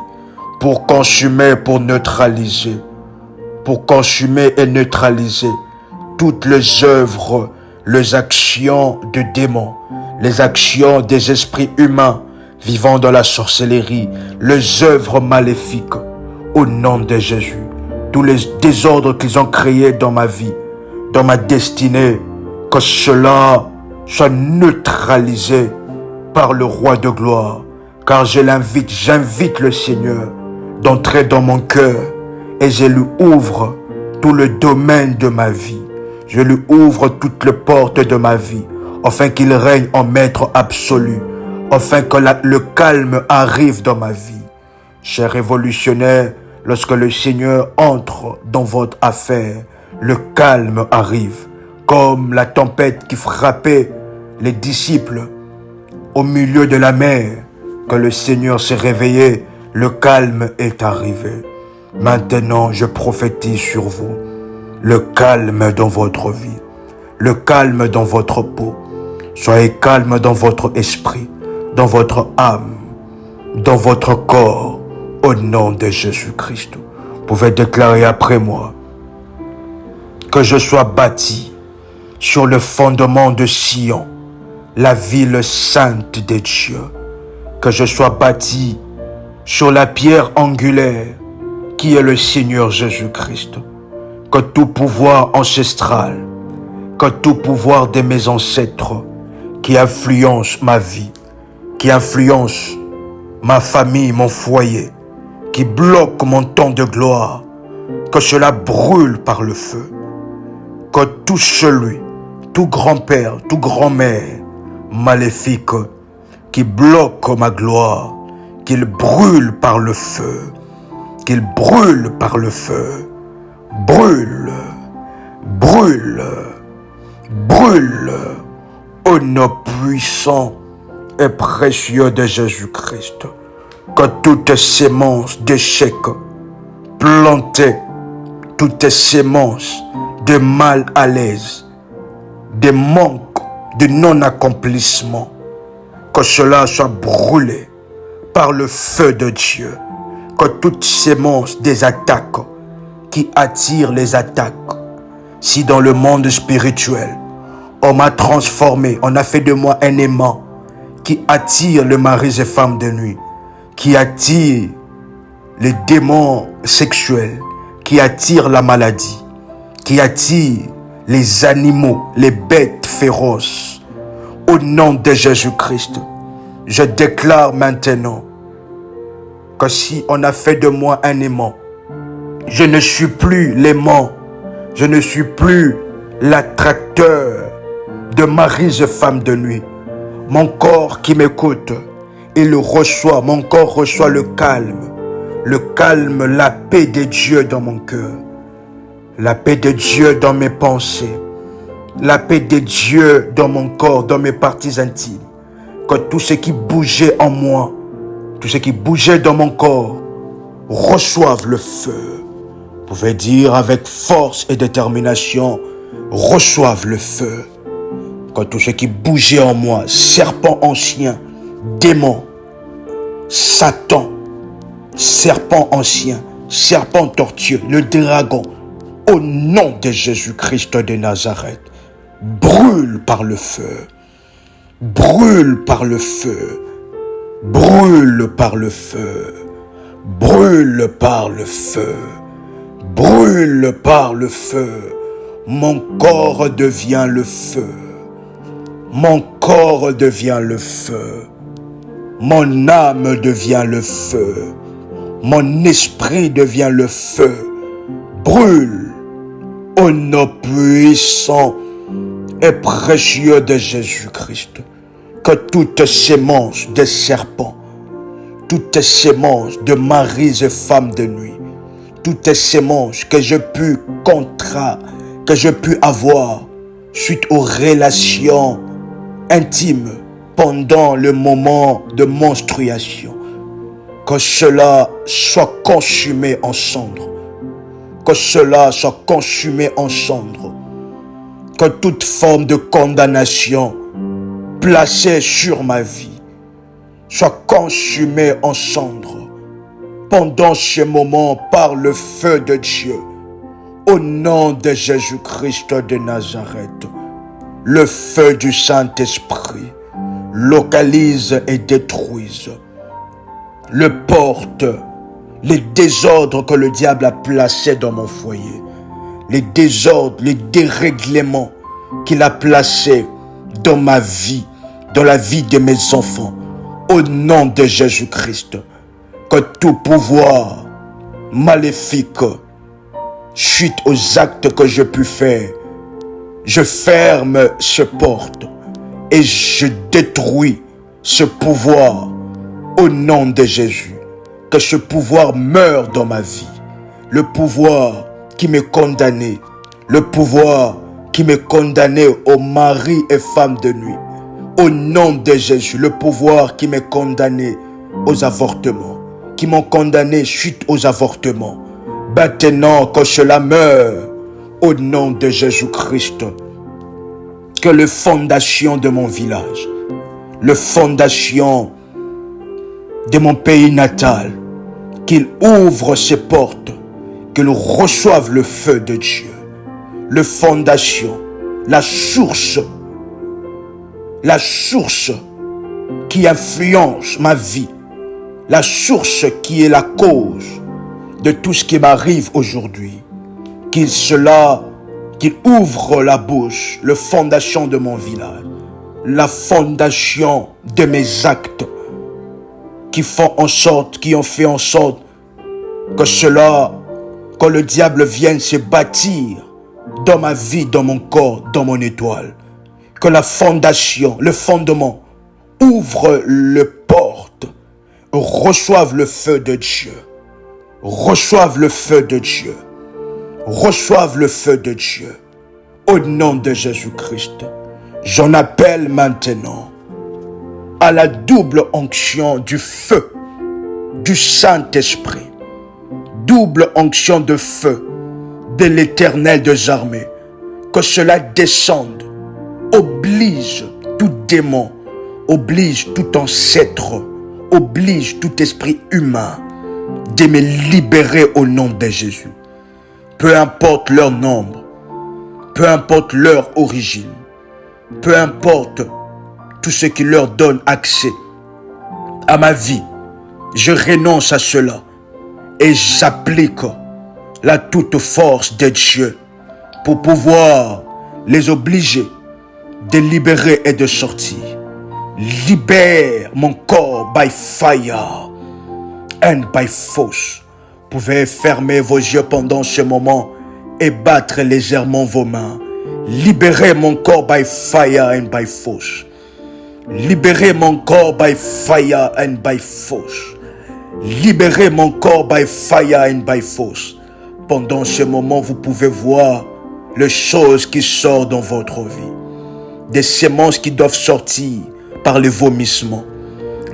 Pour consumer, pour neutraliser. Pour consumer et neutraliser toutes les œuvres, les actions de démons, les actions des esprits humains vivant dans la sorcellerie, les œuvres maléfiques, au nom de Jésus. Tous les désordres qu'ils ont créés dans ma vie, dans ma destinée, que cela soit neutralisé par le roi de gloire. Car j'invite le Seigneur d'entrer dans mon cœur et je lui ouvre tout le domaine de ma vie. Je lui ouvre toutes les portes de ma vie, afin qu'il règne en maître absolu, afin que le calme arrive dans ma vie. Chers révolutionnaires, lorsque le Seigneur entre dans votre affaire, le calme arrive, comme la tempête qui frappait les disciples au milieu de la mer. Que le Seigneur s'est réveillé, le calme est arrivé. Maintenant, je prophétise sur vous. Le calme dans votre vie, le calme dans votre peau. Soyez calme dans votre esprit, dans votre âme, dans votre corps, au nom de Jésus-Christ. Vous pouvez déclarer après moi que je sois bâti sur le fondement de Sion, la ville sainte de Dieu. Que je sois bâti sur la pierre angulaire qui est le Seigneur Jésus-Christ. Que tout pouvoir ancestral, que tout pouvoir de mes ancêtres qui influence ma vie, qui influence ma famille, mon foyer, qui bloque mon temps de gloire, que cela brûle par le feu. Que tout celui, tout grand-père, tout grand-mère maléfique qui bloque ma gloire, qu'il brûle par le feu, qu'il brûle par le feu. Brûle, brûle, brûle, au nom puissant et précieux de Jésus-Christ. Que toutes sémences d'échec plantées, toutes sémences de mal à l'aise, de manque, de non-accomplissement, que cela soit brûlé par le feu de Dieu. Que toutes sémences des attaques qui attire les attaques. Si dans le monde spirituel, on m'a transformé, on a fait de moi un aimant qui attire les maris et femmes de nuit, qui attire les démons sexuels, qui attire la maladie, qui attire les animaux, les bêtes féroces. Au nom de Jésus-Christ, je déclare maintenant que si on a fait de moi un aimant, je ne suis plus l'aimant, Je ne suis plus l'attracteur de Maryse femme de nuit. Mon corps qui m'écoute, il reçoit, mon corps reçoit le calme, la paix de Dieu dans mon cœur, la paix de Dieu dans mes pensées, la paix de Dieu dans mon corps, dans mes parties intimes. Que tout ce qui bougeait en moi, tout ce qui bougeait dans mon corps, reçoive le feu. Vous pouvez dire avec force et détermination, reçoive le feu. Que tout ce qui bougeait en moi, serpent ancien, démon, Satan, serpent ancien, serpent tortueux, le dragon, au nom de Jésus-Christ de Nazareth, brûle par le feu, brûle par le feu, brûle par le feu, brûle par le feu, brûle par le feu. Mon corps devient le feu, mon corps devient le feu, mon âme devient le feu, mon esprit devient le feu. Brûle au nom puissant et précieux de Jésus-Christ. Que toute sémence de serpent, toute sémence de Maryse et femme de nuit, toute sémence que je puis que je puis avoir suite aux relations intimes pendant le moment de menstruation, que cela soit consumé en cendres, que cela soit consumé en cendres, que toute forme de condamnation placée sur ma vie soit consumée en cendres pendant ce moment par le feu de Dieu. Au nom de Jésus-Christ de Nazareth, le feu du Saint-Esprit localise et détruise le porte, les désordres que le diable a placés dans mon foyer, les désordres, les dérèglements qu'il a placés dans ma vie, dans la vie de mes enfants, au nom de Jésus-Christ. Que tout pouvoir maléfique, suite aux actes que je puis faire, je ferme ce porte et je détruis ce pouvoir au nom de Jésus. Que ce pouvoir meure dans ma vie. Le pouvoir qui me condamnait, le pouvoir qui me condamnait aux maris et femmes de nuit. Au nom de Jésus, le pouvoir qui me condamnait aux avortements, qui m'ont condamné suite aux avortements. Maintenant que cela meurt, au nom de Jésus-Christ, que les fondations de mon village, les fondations de mon pays natal, qu'il ouvre ses portes, qu'il reçoive le feu de Dieu, les fondations, la source qui influence ma vie, la source qui est la cause de tout ce qui m'arrive aujourd'hui, qu'il ouvre la bouche, la fondation de mon village, la fondation de mes actes, qui ont fait en sorte que le diable vienne se bâtir dans ma vie, dans mon corps, dans mon étoile. Que la fondation, le fondement, ouvre le porte, reçoive le feu de Dieu, reçoive le feu de Dieu, reçoive le feu de Dieu. Au nom de Jésus-Christ, j'en appelle maintenant à la double onction du feu du Saint-Esprit, double onction de feu de l'Éternel des armées, que cela descende, oblige tout démon, oblige tout ancêtre, oblige tout esprit humain de me libérer au nom de Jésus. Peu importe leur nombre, peu importe leur origine, peu importe tout ce qui leur donne accès à ma vie, je renonce à cela et j'applique la toute force de Dieu pour pouvoir les obliger de libérer et de sortir. Libère mon corps by fire and by force. Vous pouvez fermer vos yeux pendant ce moment et battre légèrement vos mains. Libérez mon corps by fire and by force. Libérez mon corps by fire and by force. Libérez mon corps by fire and by force. Pendant ce moment, vous pouvez voir les choses qui sortent dans votre vie. Des semences qui doivent sortir par le vomissement.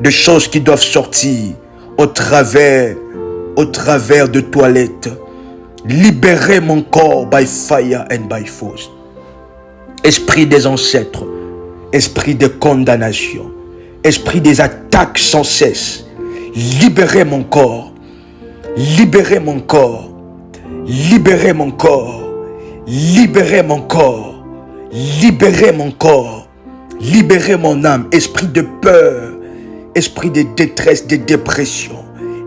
Des choses qui doivent sortir au travers de toilettes. Libérez mon corps by fire and by force. Esprit des ancêtres, esprit de condamnation, esprit des attaques sans cesse. Libérez mon corps. Libérez mon corps. Libérez mon corps. Libérez mon corps. Libérez mon corps. Libérez mon âme. Esprit de peur. Esprit de détresse, de dépression.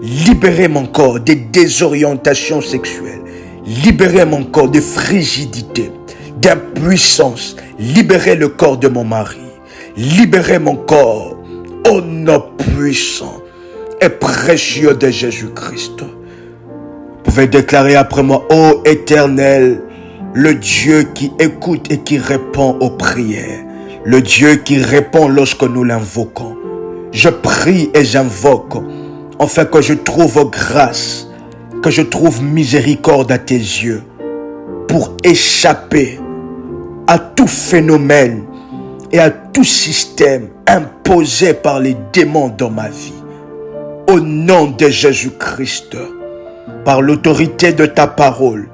Libérez mon corps de désorientation sexuelle. Libérez mon corps de frigidité, d'impuissance. Libérez le corps de mon mari. Libérez mon corps au nom puissant et précieux de Jésus-Christ. Vous pouvez déclarer après moi: ô Éternel, le Dieu qui écoute et qui répond aux prières, le Dieu qui répond lorsque nous l'invoquons. Je prie et j'invoque, afin que je trouve grâce, que je trouve miséricorde à tes yeux, pour échapper à tout phénomène et à tout système imposé par les démons dans ma vie. Au nom de Jésus-Christ, par l'autorité de ta parole,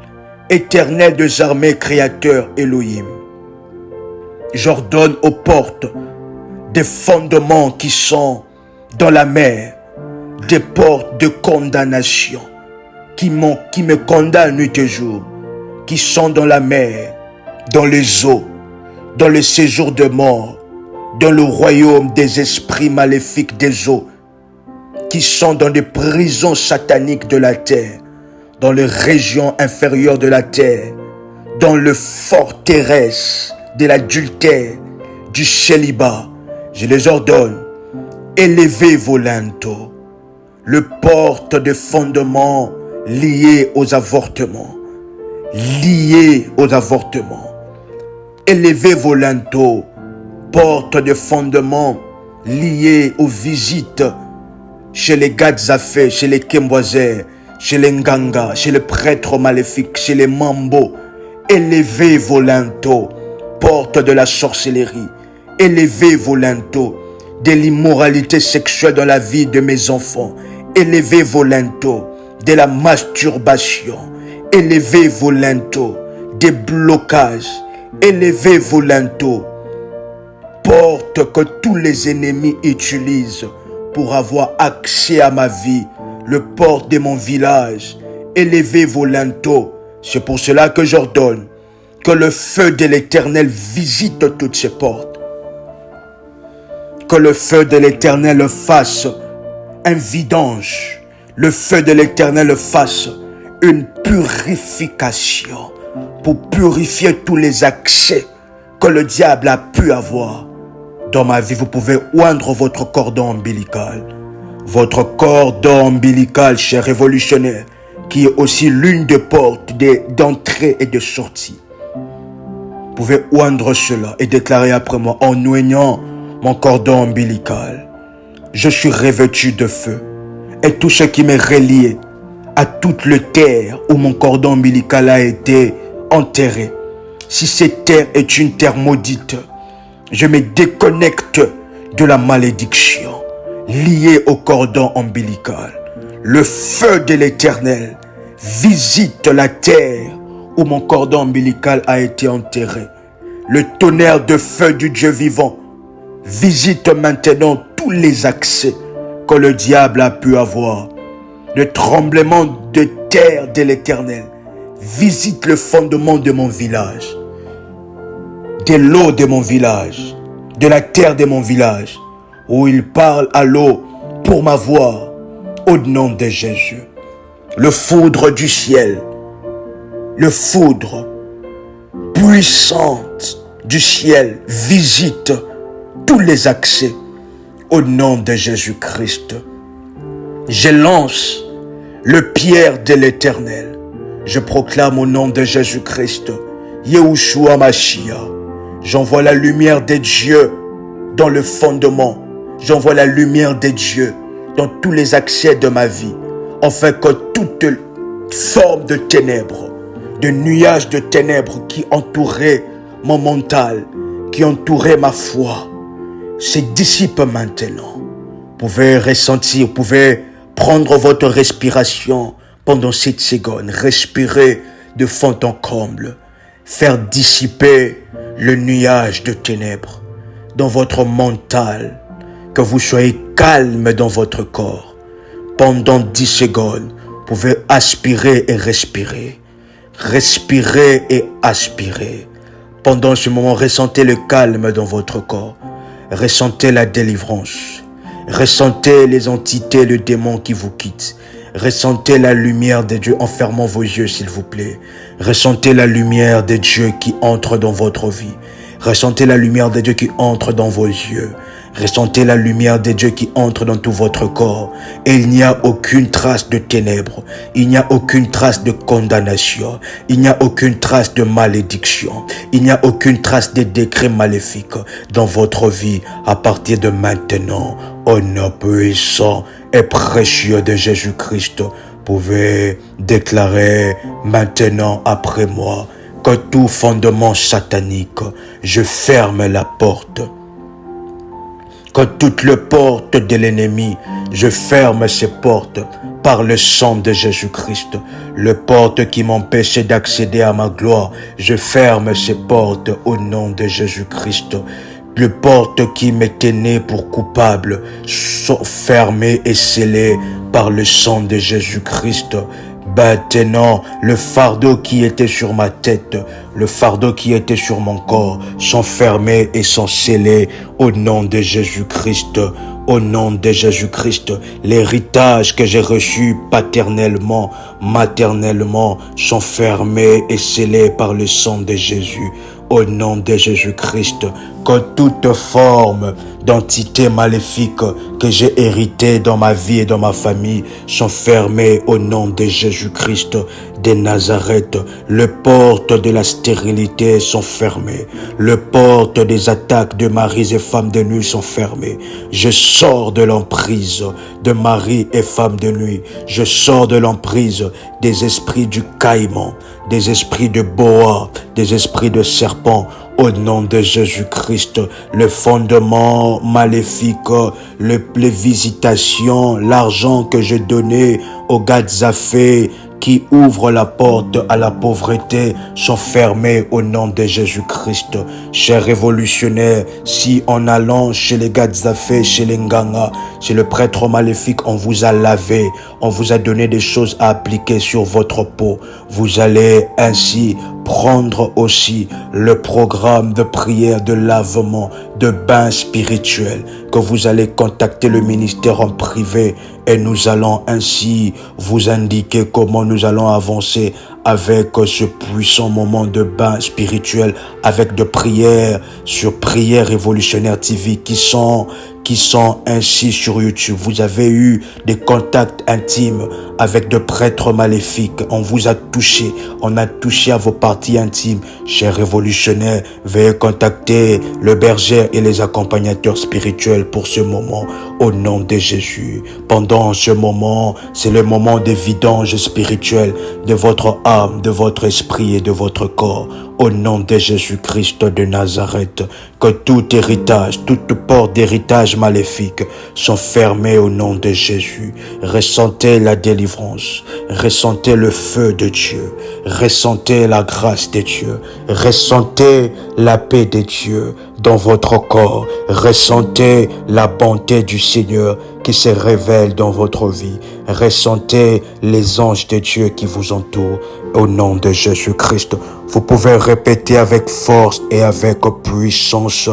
Éternel des armées, Créateur Elohim, j'ordonne aux portes des fondements qui sont dans la mer, des portes de condamnation qui me condamnent nuit et jour, qui sont dans la mer, dans les eaux, dans le séjour de mort, dans le royaume des esprits maléfiques des eaux, qui sont dans des prisons sataniques de la terre, dans les régions inférieures de la terre, dans le forteresse de l'adultère, du célibat. Je les ordonne, élevez vos linteaux, le porte de fondements liés aux avortements, liés aux avortements. Élevez vos linteaux, porte de fondements liés aux visites chez les Gadzafé, chez les Kemboisers, chez les Nganga, chez les prêtres maléfiques, chez les Mambo. Élevez vos linteaux, porte de la sorcellerie. Élevez vos linteaux de l'immoralité sexuelle dans la vie de mes enfants. Élevez vos linteaux de la masturbation. Élevez vos linteaux des blocages. Élevez vos linteaux, porte que tous les ennemis utilisent pour avoir accès à ma vie, le porte de mon village. Élevez vos linteaux. C'est pour cela que j'ordonne que le feu de l'Éternel visite toutes ces portes. Que le feu de l'Éternel fasse un vidange. Le feu de l'Éternel fasse une purification pour purifier tous les accès que le diable a pu avoir. Dans ma vie, vous pouvez oindre votre cordon ombilical. Votre cordon ombilical, cher révolutionnaire, qui est aussi l'une des portes d'entrée et de sortie. Vous pouvez oindre cela et déclarer après moi: en oignant mon cordon ombilical, je suis revêtu de feu. Et tout ce qui m'est relié à toute la terre où mon cordon ombilical a été enterré, si cette terre est une terre maudite, je me déconnecte de la malédiction liée au cordon ombilical. Le feu de l'Éternel visite la terre où mon cordon ombilical a été enterré. Le tonnerre de feu du Dieu vivant visite maintenant tous les accès que le diable a pu avoir. Le tremblement de terre de l'Éternel visite le fondement de mon village, de l'eau de mon village, de la terre de mon village, où il parle à l'eau pour m'avoir, au nom de Jésus. Le foudre du ciel, le foudre puissante du ciel visite tous les accès au nom de Jésus-Christ. Je lance le pierre de l'Éternel Je proclame au nom de Jésus-Christ, Yehoshua Mashiach. J'envoie la lumière des dieux dans le fondement. J'envoie la lumière des dieux dans tous les accès de ma vie, afin que toute forme de ténèbres, de nuages de ténèbres qui entouraient mon mental, qui entouraient ma foi, se dissipent maintenant. Vous pouvez ressentir, vous pouvez prendre votre respiration pendant 7 secondes, respirer de fond en comble, faire dissiper le nuage de ténèbres dans votre mental, que vous soyez calme dans votre corps. Pendant 10 secondes, vous pouvez aspirer et respirer. Respirer et aspirer. Pendant ce moment, ressentez le calme dans votre corps. Ressentez la délivrance. Ressentez les entités, le démon qui vous quitte. Ressentez la lumière de Dieu en fermant vos yeux, s'il vous plaît. Ressentez la lumière de Dieu qui entre dans votre vie. Ressentez la lumière de Dieu qui entre dans vos yeux. Ressentez la lumière de Dieu qui entre dans tout votre corps. Et il n'y a aucune trace de ténèbres. Il n'y a aucune trace de condamnation. Il n'y a aucune trace de malédiction. Il n'y a aucune trace de décrets maléfiques dans votre vie à partir de maintenant. Au nom puissant et précieux de Jésus-Christ, vous pouvez déclarer maintenant après moi que tout fondement satanique, je ferme la porte. Que toutes les portes de l'ennemi, je ferme ces portes par le sang de Jésus-Christ. Les portes qui m'empêchaient d'accéder à ma gloire, je ferme ces portes au nom de Jésus-Christ. Les portes qui me tenaient pour coupable sont fermées et scellées par le sang de Jésus-Christ. Maintenant, le fardeau qui était sur ma tête, le fardeau qui était sur mon corps, sont fermés et sont scellés au nom de Jésus-Christ. Au nom de Jésus-Christ, l'héritage que j'ai reçu paternellement, maternellement, sont fermés et scellés par le sang de Jésus. Au nom de Jésus-Christ, que toute forme d'entité maléfique que j'ai héritée dans ma vie et dans ma famille sont fermées au nom de Jésus-Christ de Nazareth. Les portes de la stérilité sont fermées. Les portes des attaques de maris et femmes de nuit sont fermées. Je sors de l'emprise de maris et femmes de nuit. Je sors de l'emprise des esprits du caïman, des esprits de boa, des esprits de serpent. Au nom de Jésus-Christ, le fondement maléfique, les visitations, l'argent que j'ai donné aux Gadzafé qui ouvrent la porte à la pauvreté sont fermés au nom de Jésus-Christ. Chers révolutionnaires, si en allant chez les Gadzafé, chez les Nganga, chez le prêtre maléfique, on vous a lavé, on vous a donné des choses à appliquer sur votre peau, vous allez ainsi prendre aussi le programme de prière, de lavement, de bain spirituel, que vous allez contacter le ministère en privé et nous allons ainsi vous indiquer comment nous allons avancer avec ce puissant moment de bain spirituel, avec de prières sur Prière Révolutionnaire TV qui sont ainsi sur YouTube. Vous avez eu des contacts intimes avec de prêtres maléfiques. On vous a touché. On a touché à vos parties intimes. Chers révolutionnaires, veuillez contacter le berger et les accompagnateurs spirituels pour ce moment au nom de Jésus. Pendant ce moment, c'est le moment de vidange spirituelle de votre âme, de votre esprit et de votre corps. Au nom de Jésus-Christ de Nazareth, que tout héritage, toute porte d'héritage maléfique sont fermées au nom de Jésus. Ressentez la délivrance, ressentez le feu de Dieu, ressentez la grâce de Dieu, ressentez la paix de Dieu dans votre corps, ressentez la bonté du Seigneur qui se révèle dans votre vie. Ressentez les anges de Dieu qui vous entourent au nom de Jésus-Christ. Vous pouvez répéter avec force et avec puissance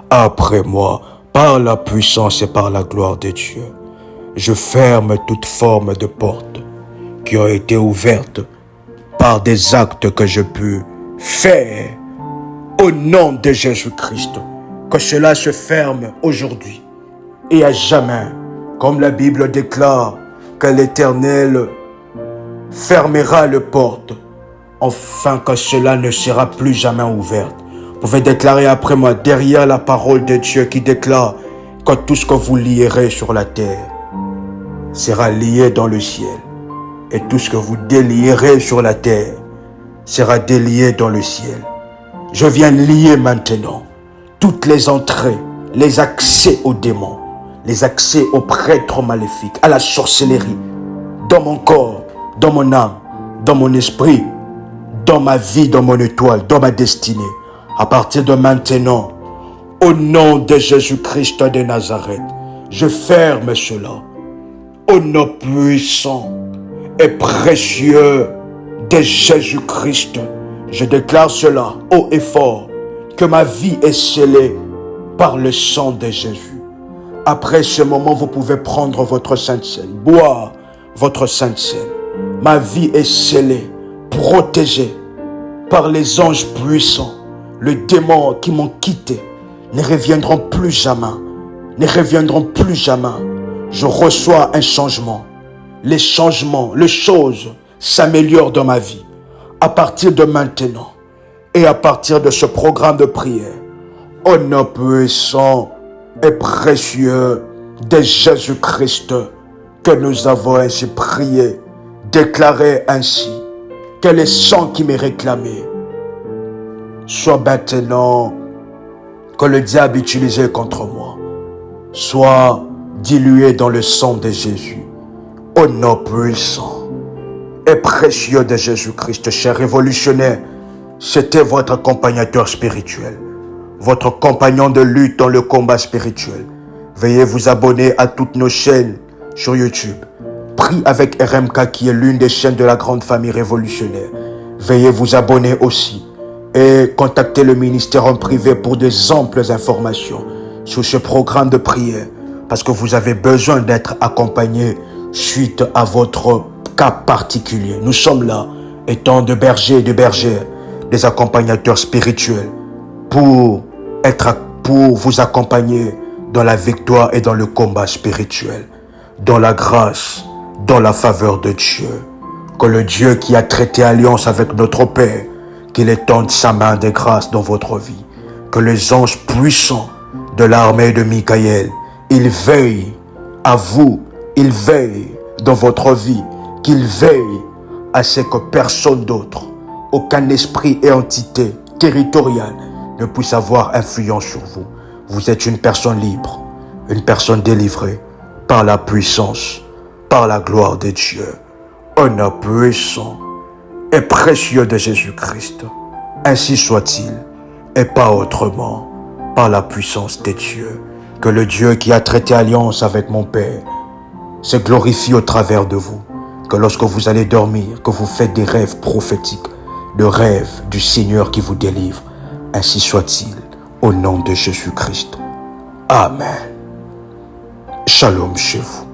après moi, par la puissance et par la gloire de Dieu. Je ferme toute forme de porte qui ont été ouvertes par des actes que je peux faire au nom de Jésus-Christ. Que cela se ferme aujourd'hui et à jamais, comme la Bible déclare que l'Éternel fermera les portes afin que cela ne sera plus jamais ouvert. Vous pouvez déclarer après moi, derrière la parole de Dieu qui déclare que tout ce que vous lierez sur la terre sera lié dans le ciel. Et tout ce que vous délierez sur la terre sera délié dans le ciel. Je viens lier maintenant toutes les entrées, les accès aux démons, les accès aux prêtres maléfiques, à la sorcellerie, dans mon corps, dans mon âme, dans mon esprit, dans ma vie, dans mon étoile, dans ma destinée. À partir de maintenant, au nom de Jésus-Christ de Nazareth, je ferme cela. Au nom puissant et précieux de Jésus-Christ, je déclare cela haut et fort, que ma vie est scellée par le sang de Jésus. Après ce moment, vous pouvez prendre votre Sainte Seine, boire votre Sainte Seine. Ma vie est scellée, protégée par les anges puissants. Les démons qui m'ont quitté ne reviendront plus jamais, ne reviendront plus jamais. Je reçois un changement. Les changements, les choses s'améliorent dans ma vie. À partir de maintenant et à partir de ce programme de prière, au nom puissant et précieux de Jésus-Christ, que nous avons ainsi prié, déclaré ainsi, que le sang qui m'est réclamé soit maintenant, que le diable utilisé contre moi soit dilué dans le sang de Jésus. Au nom puissant et précieux de Jésus-Christ, cher révolutionnaire, c'était votre accompagnateur spirituel, votre compagnon de lutte dans le combat spirituel. Veuillez vous abonner à toutes nos chaînes sur YouTube. Prie avec RMK qui est l'une des chaînes de la grande famille révolutionnaire. Veuillez vous abonner aussi et contacter le ministère en privé pour des amples informations sur ce programme de prière, parce que vous avez besoin d'être accompagné suite à votre cas particulier. Nous sommes là, étant de bergers et de bergères, des accompagnateurs spirituels, pour vous accompagner dans la victoire et dans le combat spirituel, dans la grâce, dans la faveur de Dieu. Que le Dieu qui a traité alliance avec notre Père, qu'il étende sa main de grâce dans votre vie. Que les anges puissants de l'armée de Michaël, ils veillent à vous, ils veillent dans votre vie, qu'ils veillent à ce que personne d'autre, aucun esprit et entité territoriale ne puisse avoir influence sur vous. Vous êtes une personne libre, une personne délivrée par la puissance, par la gloire de Dieu. Au nom puissant et précieux de Jésus-Christ. Ainsi soit-il, et pas autrement, par la puissance de Dieu. Que le Dieu qui a traité alliance avec mon Père se glorifie au travers de vous. Que lorsque vous allez dormir, que vous faites des rêves prophétiques, le rêve du Seigneur qui vous délivre. Ainsi soit-il, au nom de Jésus-Christ. Amen. Shalom chez vous.